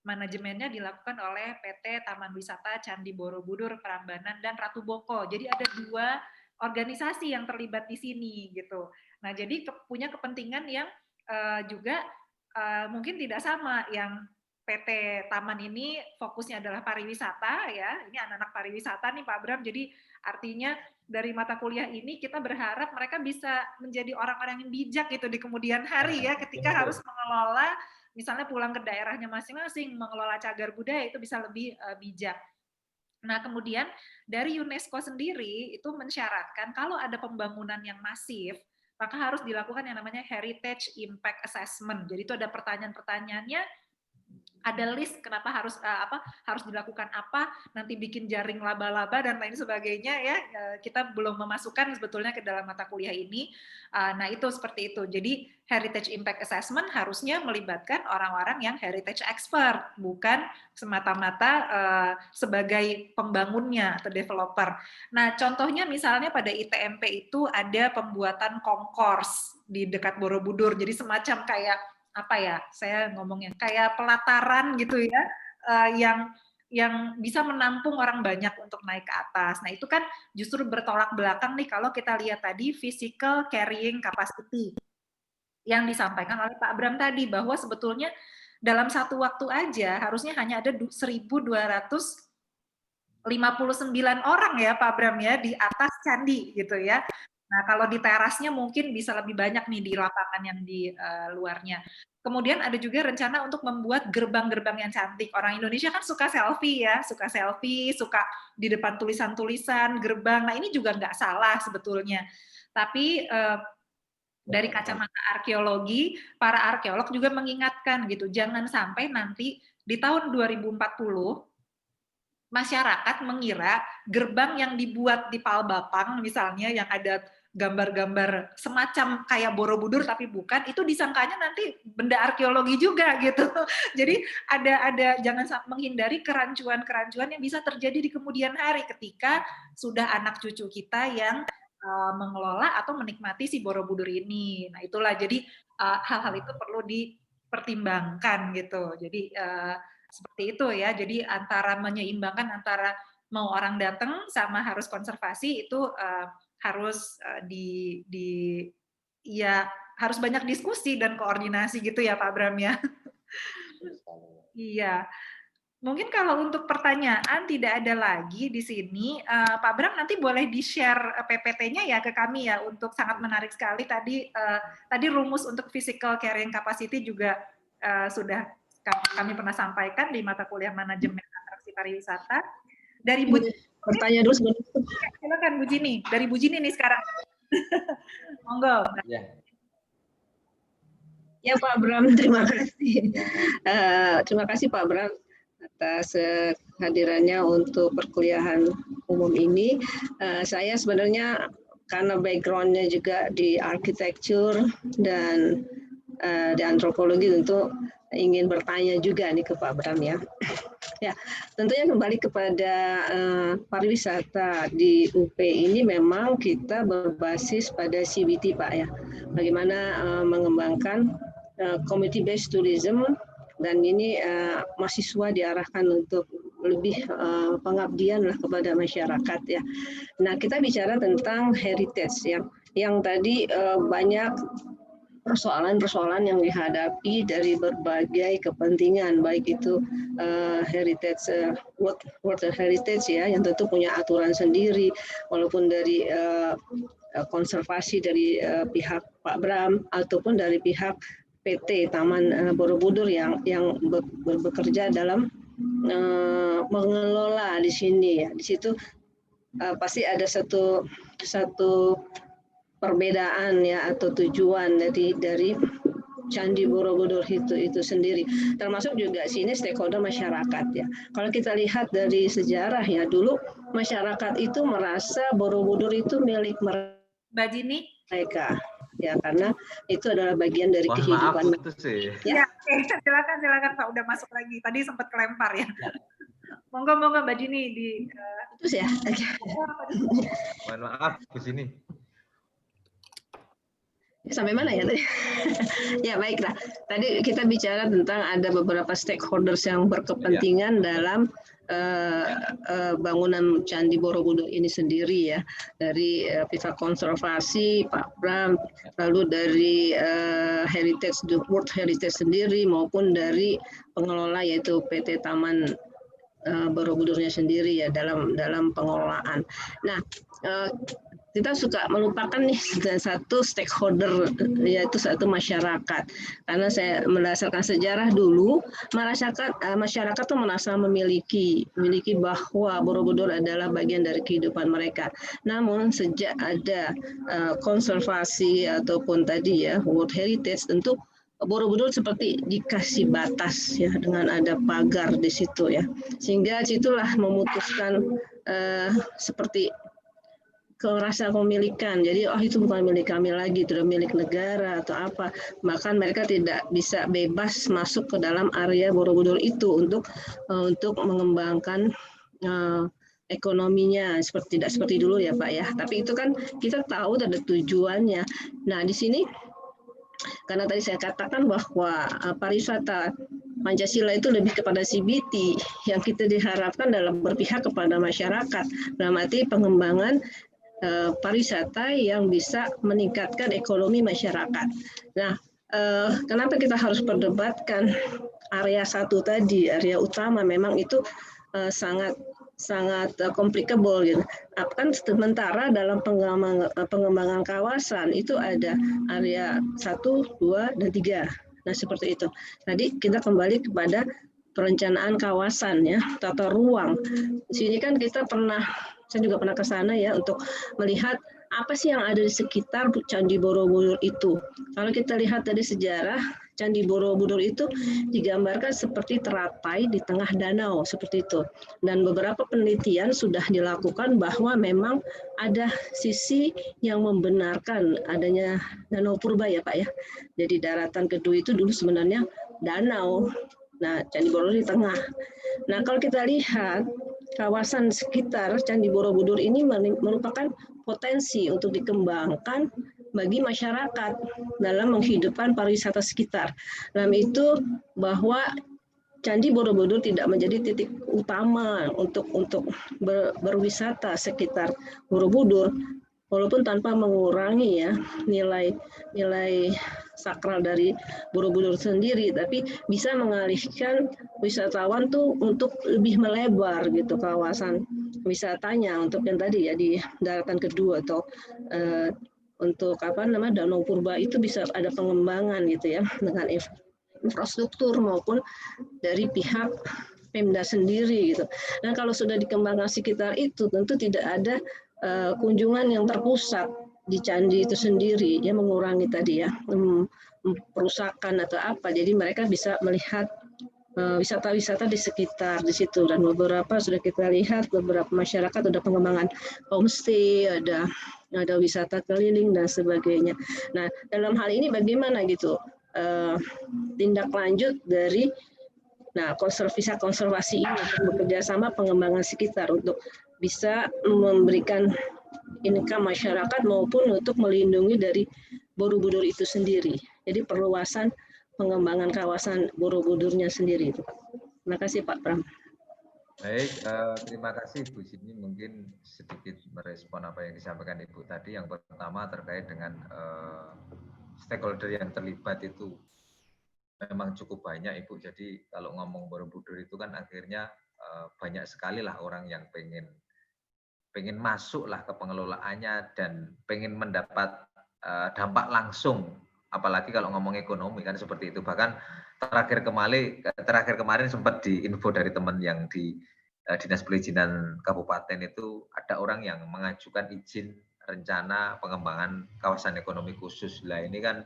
manajemennya dilakukan oleh PT Taman Wisata Candi Borobudur, Prambanan, dan Ratu Boko. Jadi ada 2 organisasi yang terlibat di sini gitu. Nah, jadi punya kepentingan yang juga mungkin tidak sama. Yang PT Taman ini fokusnya adalah pariwisata ya. Ini anak-anak pariwisata nih Pak Bram. Jadi artinya dari mata kuliah ini kita berharap mereka bisa menjadi orang-orang yang bijak gitu di kemudian hari ya, ketika harus mengelola misalnya pulang ke daerahnya masing-masing, mengelola cagar budaya itu bisa lebih bijak. Nah, kemudian dari UNESCO sendiri itu mensyaratkan kalau ada pembangunan yang masif, maka harus dilakukan yang namanya Heritage Impact Assessment. Jadi itu ada pertanyaan-pertanyaannya, ada list kenapa harus dilakukan apa, nanti bikin jaring laba-laba dan lain sebagainya ya. Kita belum memasukkan sebetulnya ke dalam mata kuliah ini. Nah, itu seperti itu. Jadi Heritage Impact Assessment harusnya melibatkan orang-orang yang heritage expert, bukan semata-mata sebagai pembangunnya atau developer. Nah, contohnya misalnya pada ITMP itu ada pembuatan concourse di dekat Borobudur. Jadi semacam kayak apa ya, saya ngomongnya kayak pelataran gitu ya, yang bisa menampung orang banyak untuk naik ke atas. Nah, itu kan justru bertolak belakang nih kalau kita lihat tadi physical carrying capacity yang disampaikan oleh Pak Bram tadi, bahwa sebetulnya dalam satu waktu aja harusnya hanya ada 1.259 orang ya Pak Bram ya di atas candi gitu ya. Nah, kalau di terasnya mungkin bisa lebih banyak nih di lapangan yang di luarnya. Kemudian ada juga rencana untuk membuat gerbang-gerbang yang cantik. Orang Indonesia kan suka selfie ya, suka di depan tulisan-tulisan, gerbang. Nah, ini juga nggak salah sebetulnya. Tapi dari kacamata arkeologi, para arkeolog juga mengingatkan gitu, jangan sampai nanti di tahun 2040 masyarakat mengira gerbang yang dibuat di Palbapang misalnya yang ada gambar-gambar semacam kayak Borobudur tapi bukan, itu disangkanya nanti benda arkeologi juga gitu. Jadi ada jangan menghindari kerancuan-kerancuan yang bisa terjadi di kemudian hari ketika sudah anak cucu kita yang mengelola atau menikmati si Borobudur ini. Nah itulah, jadi hal-hal itu perlu dipertimbangkan gitu. Jadi seperti itu ya. Jadi antara menyeimbangkan antara mau orang datang sama harus konservasi itu harus ya harus banyak diskusi dan koordinasi gitu ya Pak Bram ya. Iya. Mungkin kalau untuk pertanyaan tidak ada lagi di sini, Pak Bram nanti boleh di-share PPT-nya ya ke kami ya, untuk sangat menarik sekali tadi rumus untuk physical carrying capacity juga sudah kami pernah sampaikan di mata kuliah manajemen atraksi pariwisata. Dari Bu Pertanyaan dulu sebenarnya. Silakan Bu Jini, dari Bu Jini nih sekarang. Monggo. Ya Pak Bram, terima kasih. Terima kasih Pak Bram atas hadirannya untuk perkuliahan umum ini. Saya sebenarnya karena background-nya juga di arsitektur dan di antropologi, tentu ingin bertanya juga nih ke Pak Bram ya. Ya, tentunya kembali kepada pariwisata di UP ini memang kita berbasis pada CBT Pak ya. Bagaimana mengembangkan community based tourism, dan ini mahasiswa diarahkan untuk lebih pengabdian lah kepada masyarakat ya. Nah, kita bicara tentang heritage yang tadi banyak persoalan-persoalan yang dihadapi dari berbagai kepentingan, baik itu heritage, World Heritage ya, yang tentu punya aturan sendiri, walaupun dari konservasi dari pihak Pak Bram ataupun dari pihak PT Taman Borobudur yang bekerja dalam mengelola di sini ya. Di situ pasti ada satu perbedaan ya, atau tujuan dari Candi Borobudur itu sendiri, termasuk juga sini stakeholder masyarakat ya. Kalau kita lihat dari sejarah ya, dulu masyarakat itu merasa Borobudur itu milik mereka ya, karena itu adalah bagian dari kehidupan. Maaf, itu sih. Ya, silakan Pak, udah masuk lagi. Tadi sempat kelempar ya. Monggo Mbak Dini di itu ya. Mohon maaf di sini. Sampai mana ya tadi? Ya baiklah. Tadi kita bicara tentang ada beberapa stakeholders yang berkepentingan dalam bangunan Candi Borobudur ini sendiri ya. Dari pihak konservasi Pak Bram, lalu dari Heritage, World Heritage sendiri, maupun dari pengelola yaitu PT Taman Borobudurnya sendiri ya, dalam pengelolaan. Nah, kita suka melupakan nih satu stakeholder, yaitu satu masyarakat. Karena saya berdasarkan sejarah dulu, masyarakat tuh merasa memiliki bahwa Borobudur adalah bagian dari kehidupan mereka. Namun sejak ada konservasi ataupun tadi ya World Heritage, tentu Borobudur seperti dikasih batas ya, dengan ada pagar di situ ya, sehingga situlah memutuskan seperti rasa kepemilikan. Jadi itu bukan milik kami lagi, itu milik negara atau apa. Bahkan mereka tidak bisa bebas masuk ke dalam area Borobudur itu untuk mengembangkan ekonominya, tidak seperti dulu ya Pak ya. Tapi itu kan kita tahu ada tujuannya. Nah di sini karena tadi saya katakan bahwa pariwisata Pancasila itu lebih kepada CBT, yang kita diharapkan dalam berpihak kepada masyarakat, dalam arti pengembangan pariwisata yang bisa meningkatkan ekonomi masyarakat. Nah, kenapa kita harus perdebatkan area 1 tadi, area utama, memang itu sangat complicable gitu. Kan sementara dalam pengembangan kawasan itu ada area 1, 2, dan 3. Nah, seperti itu. Tadi kita kembali kepada perencanaan kawasan ya, tata ruang. Di sini kan kita saya juga pernah ke sana ya, untuk melihat apa sih yang ada di sekitar Candi Borobudur itu. Kalau kita lihat dari sejarah, Candi Borobudur itu digambarkan seperti teratai di tengah danau, seperti itu. Dan beberapa penelitian sudah dilakukan bahwa memang ada sisi yang membenarkan adanya danau purba ya Pak ya. Jadi daratan kedua itu dulu sebenarnya danau. Nah, Candi Borobudur di tengah. Nah, kalau kita lihat kawasan sekitar Candi Borobudur ini merupakan potensi untuk dikembangkan bagi masyarakat dalam menghidupkan pariwisata sekitar. Dalam itu bahwa Candi Borobudur tidak menjadi titik utama untuk berwisata sekitar Borobudur, walaupun tanpa mengurangi ya nilai sakral dari Borobudur sendiri, tapi bisa mengalihkan wisatawan tuh untuk lebih melebar gitu kawasan wisatanya untuk yang tadi ya di daratan kedua atau untuk Danau Purba itu bisa ada pengembangan gitu ya dengan infrastruktur maupun dari pihak Pemda sendiri gitu. Dan kalau sudah dikembangkan sekitar itu tentu tidak ada kunjungan yang terpusat di candi itu sendiri, ya mengurangi tadi ya perusakan atau apa. Jadi mereka bisa melihat wisata-wisata di sekitar di situ, dan beberapa sudah kita lihat beberapa masyarakat ada pengembangan homestay, ada wisata keliling dan sebagainya. Nah, dalam hal ini bagaimana gitu tindak lanjut dari konservasi ini bekerja sama pengembangan sekitar untuk bisa memberikan income masyarakat maupun untuk melindungi dari Borobudur itu sendiri. Jadi perluasan pengembangan kawasan Borobudurnya sendiri itu, Pak. Terima kasih Pak Pram. Baik, terima kasih Bu Sini. Mungkin sedikit merespon apa yang disampaikan Ibu tadi. Yang pertama terkait dengan stakeholder yang terlibat itu memang cukup banyak Ibu. Jadi kalau ngomong Borobudur itu kan akhirnya banyak sekali lah orang yang pengen masuk lah ke pengelolaannya dan pengen mendapat dampak langsung. Apalagi kalau ngomong ekonomi kan seperti itu. Bahkan terakhir kemarin sempat diinfo dari teman yang di Dinas Perizinan Kabupaten itu ada orang yang mengajukan izin rencana pengembangan kawasan ekonomi khusus. Lah ini kan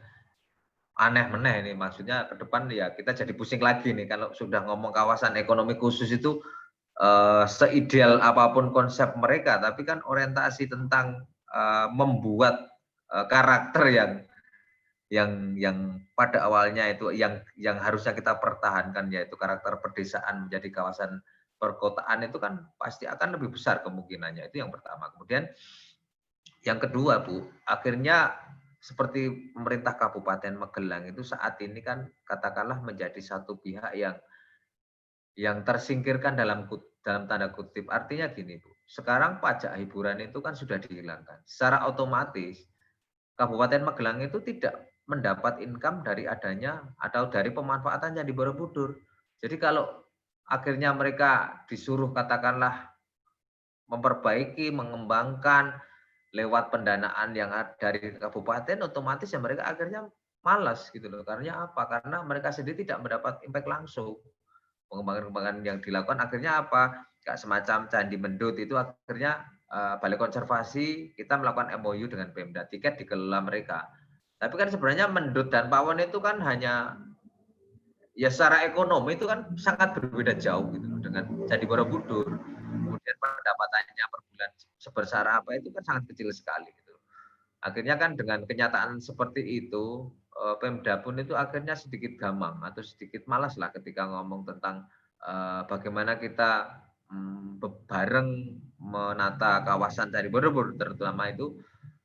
aneh meneh ini, maksudnya ke depan ya kita jadi pusing lagi nih kalau sudah ngomong kawasan ekonomi khusus itu seideal apapun konsep mereka, tapi kan orientasi tentang membuat karakter yang pada awalnya itu yang harusnya kita pertahankan, yaitu karakter pedesaan menjadi kawasan perkotaan, itu kan pasti akan lebih besar kemungkinannya. Itu yang pertama. Kemudian yang kedua Bu, akhirnya seperti pemerintah Kabupaten Magelang itu saat ini kan katakanlah menjadi satu pihak yang tersingkirkan dalam tanda kutip. Artinya gini Bu, sekarang pajak hiburan itu kan sudah dihilangkan. Secara otomatis Kabupaten Magelang itu tidak mendapat income dari adanya atau dari pemanfaatan Candi Borobudur. Jadi kalau akhirnya mereka disuruh katakanlah memperbaiki, mengembangkan lewat pendanaan yang dari kabupaten, otomatis ya mereka akhirnya malas gitu loh. Karena apa? Karena mereka sendiri tidak mendapat impact langsung. Pengembangan-pengembangan yang dilakukan akhirnya apa? Kayak semacam Candi Mendut itu akhirnya Balai Konservasi kita melakukan MOU dengan Pemda, tiket dikelola mereka. Tapi kan sebenarnya Mendut dan Pawon itu kan hanya ya secara ekonomi itu kan sangat berbeda jauh gitu loh dengan Candi Borobudur. Kemudian pendapatannya per bulan sebesar apa itu kan sangat kecil sekali gitu. Akhirnya kan dengan kenyataan seperti itu Pemda pun itu akhirnya sedikit gamang atau sedikit malas lah ketika ngomong tentang bagaimana kita bareng menata kawasan Candi Borobudur, terutama itu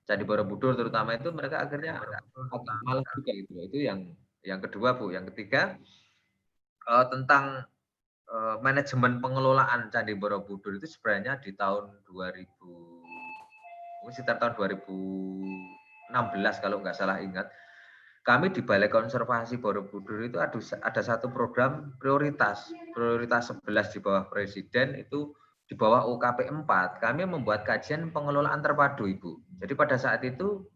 Candi Borobudur terutama itu mereka akhirnya agak malas juga gitu. Itu yang kedua Bu. Yang ketiga tentang manajemen pengelolaan Candi Borobudur itu sebenarnya di tahun 2000 sekitar tahun 2016 kalau nggak salah ingat, kami di Balai Konservasi Borobudur itu ada satu program prioritas 11 di bawah Presiden, itu di bawah UKP 4. Kami membuat kajian pengelolaan terpadu Ibu. Jadi pada saat itu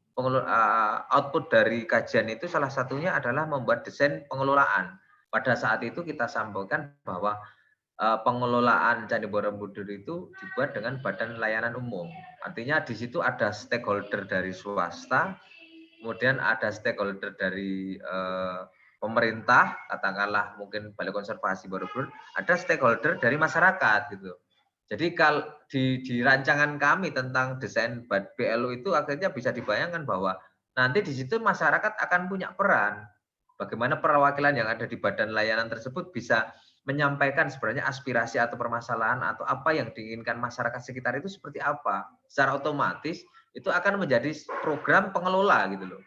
output dari kajian itu salah satunya adalah membuat desain pengelolaan. Pada saat itu kita sampaikan bahwa pengelolaan Candi Borobudur itu dibuat dengan badan layanan umum. Artinya di situ ada stakeholder dari swasta, kemudian ada stakeholder dari pemerintah, katakanlah mungkin Balai Konservasi Borobudur, ada stakeholder dari masyarakat gitu. Jadi kalau di rancangan kami tentang desain BLU itu akhirnya bisa dibayangkan bahwa nanti di situ masyarakat akan punya peran. Bagaimana perwakilan yang ada di badan layanan tersebut bisa menyampaikan sebenarnya aspirasi atau permasalahan atau apa yang diinginkan masyarakat sekitar itu seperti apa. Secara otomatis itu akan menjadi program pengelola gitu loh.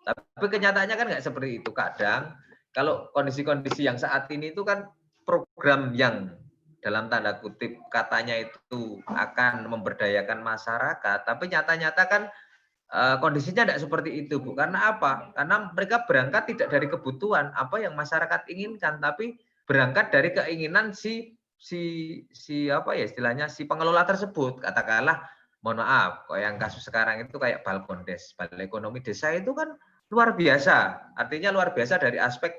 Tapi kenyataannya kan nggak seperti itu. Kadang kalau kondisi-kondisi yang saat ini itu kan program yang dalam tanda kutip katanya itu akan memberdayakan masyarakat, tapi nyata-nyata kan kondisinya tidak seperti itu, Bu. Karena apa? Karena mereka berangkat tidak dari kebutuhan apa yang masyarakat inginkan, tapi berangkat dari keinginan si apa ya istilahnya si pengelola tersebut. Katakanlah, mohon maaf, kok yang kasus sekarang itu kayak Balkondes, Balai Ekonomi Desa itu kan luar biasa. Artinya luar biasa dari aspek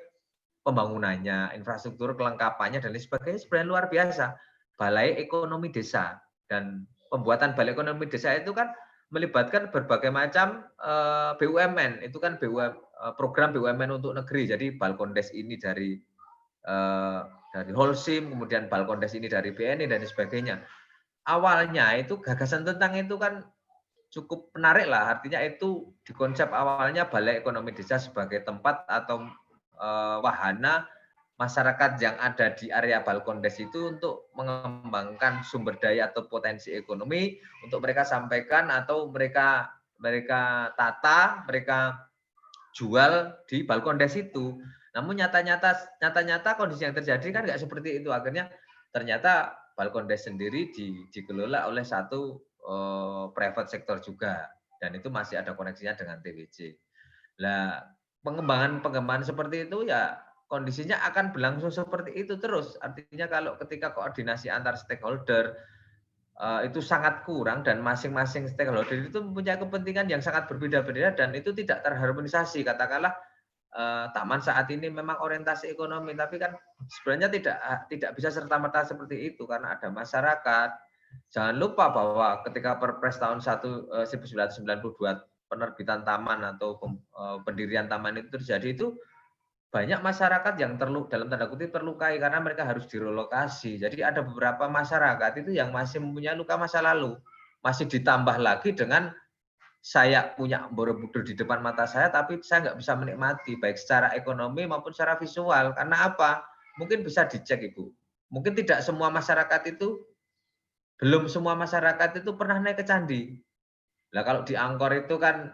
pembangunannya, infrastruktur, kelengkapannya dan lain sebagainya sebenarnya luar biasa. Balai Ekonomi Desa dan pembuatan Balai Ekonomi Desa itu kan melibatkan berbagai macam BUMN. Itu kan program BUMN untuk negeri. Jadi Balkondes ini dari Holcim, kemudian Balkondes ini dari BNI dan sebagainya. Awalnya itu gagasan tentang itu kan cukup menarik lah. Artinya itu di konsep awalnya Balai Ekonomi Desa sebagai tempat atau wahana masyarakat yang ada di area Balkondes itu untuk mengembangkan sumber daya atau potensi ekonomi untuk mereka sampaikan atau mereka tata, mereka jual di Balkondes itu. Namun nyata-nyata kondisi yang terjadi kan nggak seperti itu. Akhirnya ternyata Balkondes sendiri dikelola oleh satu private sector juga dan itu masih ada koneksinya dengan TWC. Nah, pengembangan seperti itu ya kondisinya akan berlangsung seperti itu terus. Artinya kalau ketika koordinasi antar stakeholder itu sangat kurang dan masing-masing stakeholder itu mempunyai kepentingan yang sangat berbeda-beda dan itu tidak terharmonisasi. Katakanlah taman saat ini memang orientasi ekonomi, tapi kan sebenarnya tidak bisa serta-merta seperti itu karena ada masyarakat. Jangan lupa bahwa ketika Perpres tahun 1992 penerbitan taman atau pendirian taman itu terjadi itu banyak masyarakat yang dalam tanda kutip terlukai karena mereka harus direlokasi. Jadi ada beberapa masyarakat itu yang masih mempunyai luka masa lalu. Masih ditambah lagi dengan saya punya Borobudur di depan mata saya tapi saya nggak bisa menikmati baik secara ekonomi maupun secara visual. Karena apa? Mungkin bisa dicek Ibu. Mungkin tidak semua masyarakat itu belum semua masyarakat itu pernah naik ke candi. Nah kalau di Angkor itu kan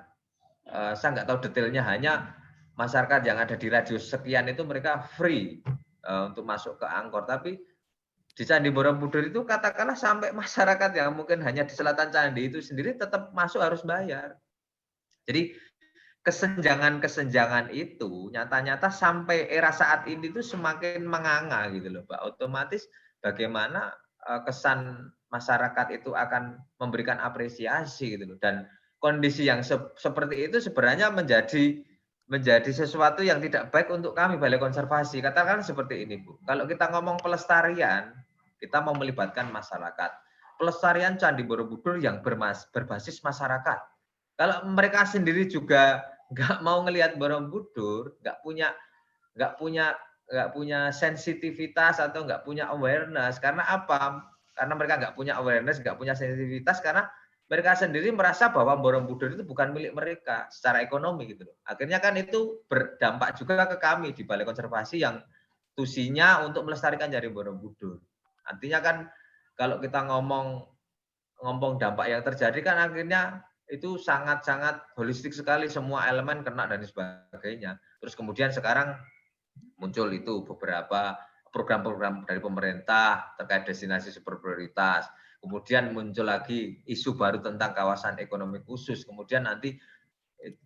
saya nggak tahu detailnya, hanya masyarakat yang ada di radius sekian itu mereka free untuk masuk ke Angkor. Tapi di Candi Borobudur itu katakanlah sampai masyarakat yang mungkin hanya di selatan candi itu sendiri tetap masuk harus bayar. Jadi kesenjangan itu nyata-nyata sampai era saat ini itu semakin menganga gitu loh Pak. Otomatis bagaimana kesan masyarakat itu akan memberikan apresiasi gitu loh. Dan kondisi yang seperti itu sebenarnya menjadi sesuatu yang tidak baik untuk kami Balai Konservasi. Katakan seperti ini Bu. Kalau kita ngomong pelestarian, kita mau melibatkan masyarakat. Pelestarian Candi Borobudur yang berbasis masyarakat. Kalau mereka sendiri juga nggak mau ngelihat Borobudur, nggak punya sensitivitas atau nggak punya awareness. Karena apa? Karena mereka nggak punya awareness, nggak punya sensitivitas karena mereka sendiri merasa bahwa Borobudur itu bukan milik mereka secara ekonomi gitu loh. Akhirnya kan itu berdampak juga ke kami di Balai Konservasi yang tusinya untuk melestarikan Candi Borobudur. Artinya kan kalau kita ngomong dampak yang terjadi kan akhirnya itu sangat-sangat holistik sekali, semua elemen kena dan sebagainya. Terus kemudian sekarang muncul itu beberapa program-program dari pemerintah terkait destinasi super prioritas. Kemudian muncul lagi isu baru tentang kawasan ekonomi khusus. Kemudian nanti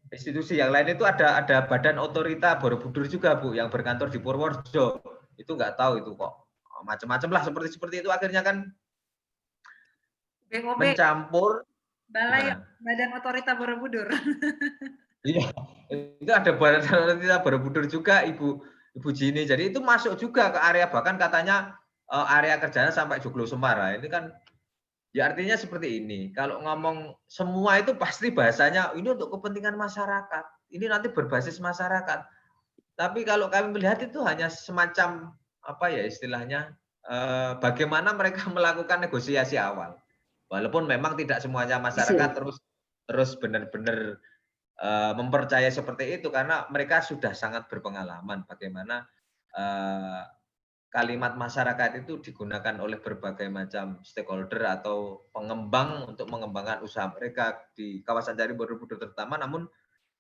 institusi yang lain itu ada badan otorita Borobudur juga Bu yang berkantor di Purworejo. Itu nggak tahu itu kok macam-macam lah seperti itu akhirnya kan BOB, mencampur. Balai Badan Otorita Borobudur. Iya, itu ada Badan Otorita Borobudur juga Ibu Jini. Jadi itu masuk juga ke area bahkan katanya area kerjanya sampai Joglo Semara. Ini kan ya artinya seperti ini. Kalau ngomong semua itu pasti bahasanya ini untuk kepentingan masyarakat. Ini nanti berbasis masyarakat. Tapi kalau kami melihat itu hanya semacam apa ya istilahnya bagaimana mereka melakukan negosiasi awal. Walaupun memang tidak semuanya masyarakat terus benar-benar mempercayai seperti itu karena mereka sudah sangat berpengalaman bagaimana kalimat masyarakat itu digunakan oleh berbagai macam stakeholder atau pengembang untuk mengembangkan usaha mereka di kawasan Candi Borobudur terutama. Namun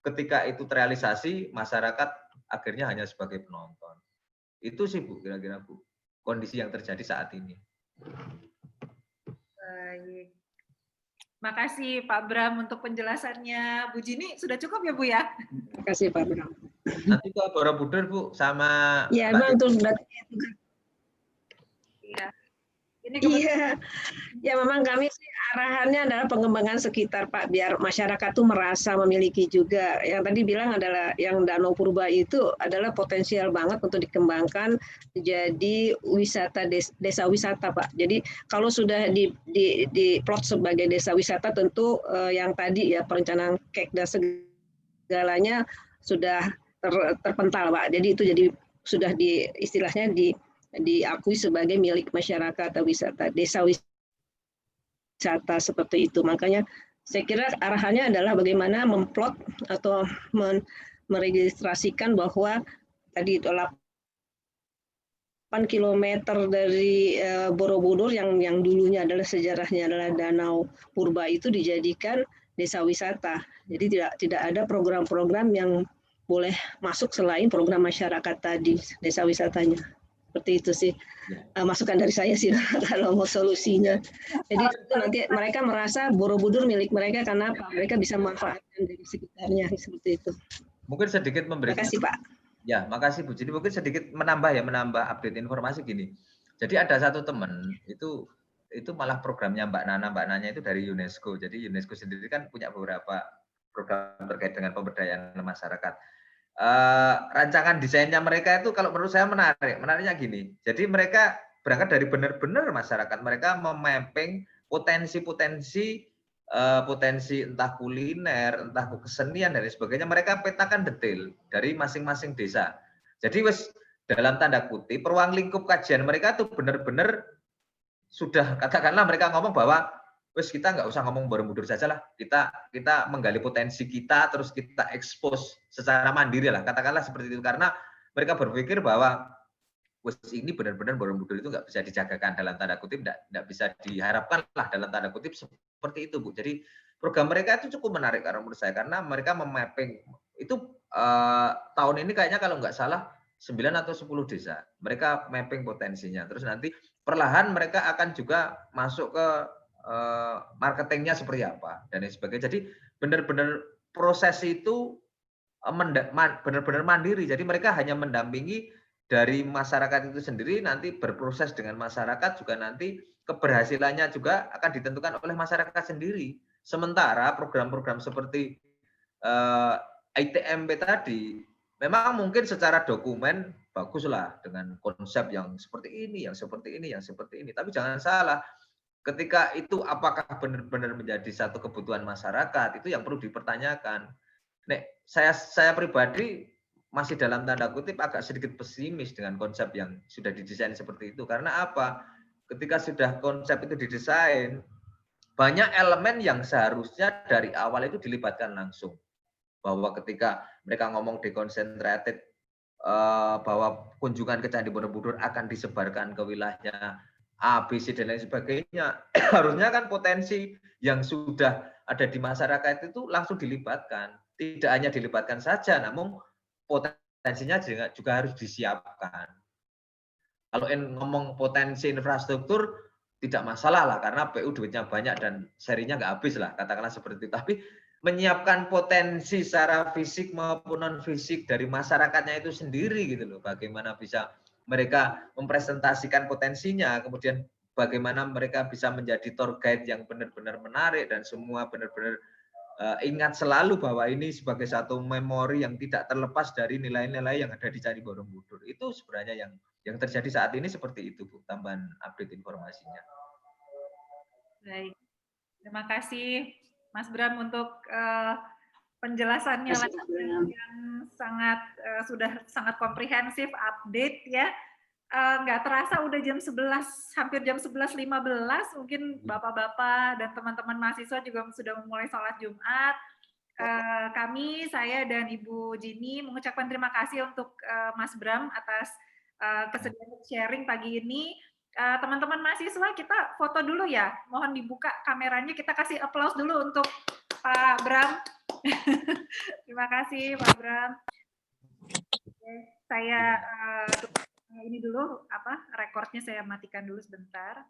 ketika itu terrealisasi, masyarakat akhirnya hanya sebagai penonton. Itu sih Bu, kira-kira Bu, kondisi yang terjadi saat ini. Baik. Makasih Pak Bram untuk penjelasannya. Bu Jini sudah cukup ya Bu ya? Terima kasih Pak Bram. Nanti ke Borobudur Bu sama ya memang terus iya. Ini iya, ya memang kami sih arahannya adalah pengembangan sekitar Pak, biar masyarakat tuh merasa memiliki juga. Yang tadi bilang adalah yang Danau Purba itu adalah potensial banget untuk dikembangkan jadi wisata desa wisata Pak. Jadi kalau sudah di plot sebagai desa wisata tentu yang tadi ya perencanaan Kekda segalanya sudah terpental Pak. Jadi itu jadi sudah istilahnya diakui sebagai milik masyarakat atau wisata desa wisata seperti itu. Makanya saya kira arahannya adalah bagaimana memplot atau meregistrasikan bahwa tadi itu 8 kilometer dari Borobudur yang dulunya adalah sejarahnya adalah Danau Purba itu dijadikan desa wisata. Jadi tidak ada program-program yang boleh masuk selain program masyarakat tadi desa wisatanya. Seperti itu sih masukan dari saya sih kalau mau solusinya. Jadi nanti mereka merasa Borobudur milik mereka karena mereka bisa manfaatkan dari sekitarnya seperti itu. Mungkin sedikit memberikan. Terima kasih Pak. Ya, makasih Bu. Jadi mungkin sedikit menambah update informasi gini. Jadi ada satu teman itu malah programnya Mbak Nana itu dari UNESCO. Jadi UNESCO sendiri kan punya beberapa program terkait dengan pemberdayaan masyarakat. Rancangan desainnya mereka itu kalau menurut saya menariknya gini. Jadi mereka berangkat dari benar-benar masyarakat, mereka memapping potensi entah kuliner, entah kesenian dan sebagainya, mereka petakan detail dari masing-masing desa. Jadi dalam tanda kutip ruang lingkup kajian mereka tuh benar-benar sudah katakanlah mereka ngomong bahwa kita nggak usah ngomong Borobudur saja lah, kita menggali potensi kita terus kita ekspos secara mandiri lah, katakanlah seperti itu, karena mereka berpikir bahwa ini benar-benar Borobudur itu nggak bisa dijagakan dalam tanda kutip, nggak bisa diharapkan lah dalam tanda kutip seperti itu Bu. Jadi program mereka itu cukup menarik karena menurut saya, karena mereka memapping itu tahun ini kayaknya kalau nggak salah 9 atau 10 desa mereka mapping potensinya, terus nanti perlahan mereka akan juga masuk ke marketingnya seperti apa dan sebagainya. Jadi benar-benar proses itu benar-benar mandiri. Jadi mereka hanya mendampingi dari masyarakat itu sendiri, nanti berproses dengan masyarakat juga, nanti keberhasilannya juga akan ditentukan oleh masyarakat sendiri. Sementara program-program seperti ITMP tadi memang mungkin secara dokumen baguslah dengan konsep yang seperti ini, yang seperti ini, yang seperti ini. Tapi jangan salah, ketika itu apakah benar-benar menjadi satu kebutuhan masyarakat, itu yang perlu dipertanyakan. Nek, saya pribadi masih dalam tanda kutip agak sedikit pesimis dengan konsep yang sudah didesain seperti itu. Karena apa? Ketika sudah konsep itu didesain, banyak elemen yang seharusnya dari awal itu dilibatkan langsung. Bahwa ketika mereka ngomong deconcentrated, bahwa kunjungan ke Candi Borobudur akan disebarkan ke wilayahnya A, B, C, dan lain sebagainya, harusnya kan potensi yang sudah ada di masyarakat itu langsung dilibatkan. Tidak hanya dilibatkan saja, namun potensinya juga harus disiapkan. Kalau ngomong potensi infrastruktur, tidak masalah lah, karena PU duitnya banyak dan serinya nggak habis lah, katakanlah seperti itu. Tapi menyiapkan potensi secara fisik maupun non-fisik dari masyarakatnya itu sendiri gitu loh. Bagaimana bisa mereka mempresentasikan potensinya, kemudian bagaimana mereka bisa menjadi tour guide yang benar-benar menarik dan semua benar-benar ingat selalu bahwa ini sebagai satu memori yang tidak terlepas dari nilai-nilai yang ada di Candi Borobudur. Itu sebenarnya yang terjadi saat ini seperti itu, Bu, tambahan update informasinya. Baik, terima kasih Mas Bram untuk penjelasannya yang sangat sudah sangat komprehensif, update ya. Nggak terasa udah jam 11, hampir jam 11.15, mungkin bapak-bapak dan teman-teman mahasiswa juga sudah memulai sholat Jumat. Kami, saya dan Ibu Jini mengucapkan terima kasih untuk Mas Bram atas kesediaan sharing pagi ini. Teman-teman mahasiswa, kita foto dulu ya. Mohon dibuka kameranya, kita kasih applause dulu untuk Pak Bram. Terima kasih Pak Bram. Oke, saya ini dulu rekornya saya matikan dulu sebentar.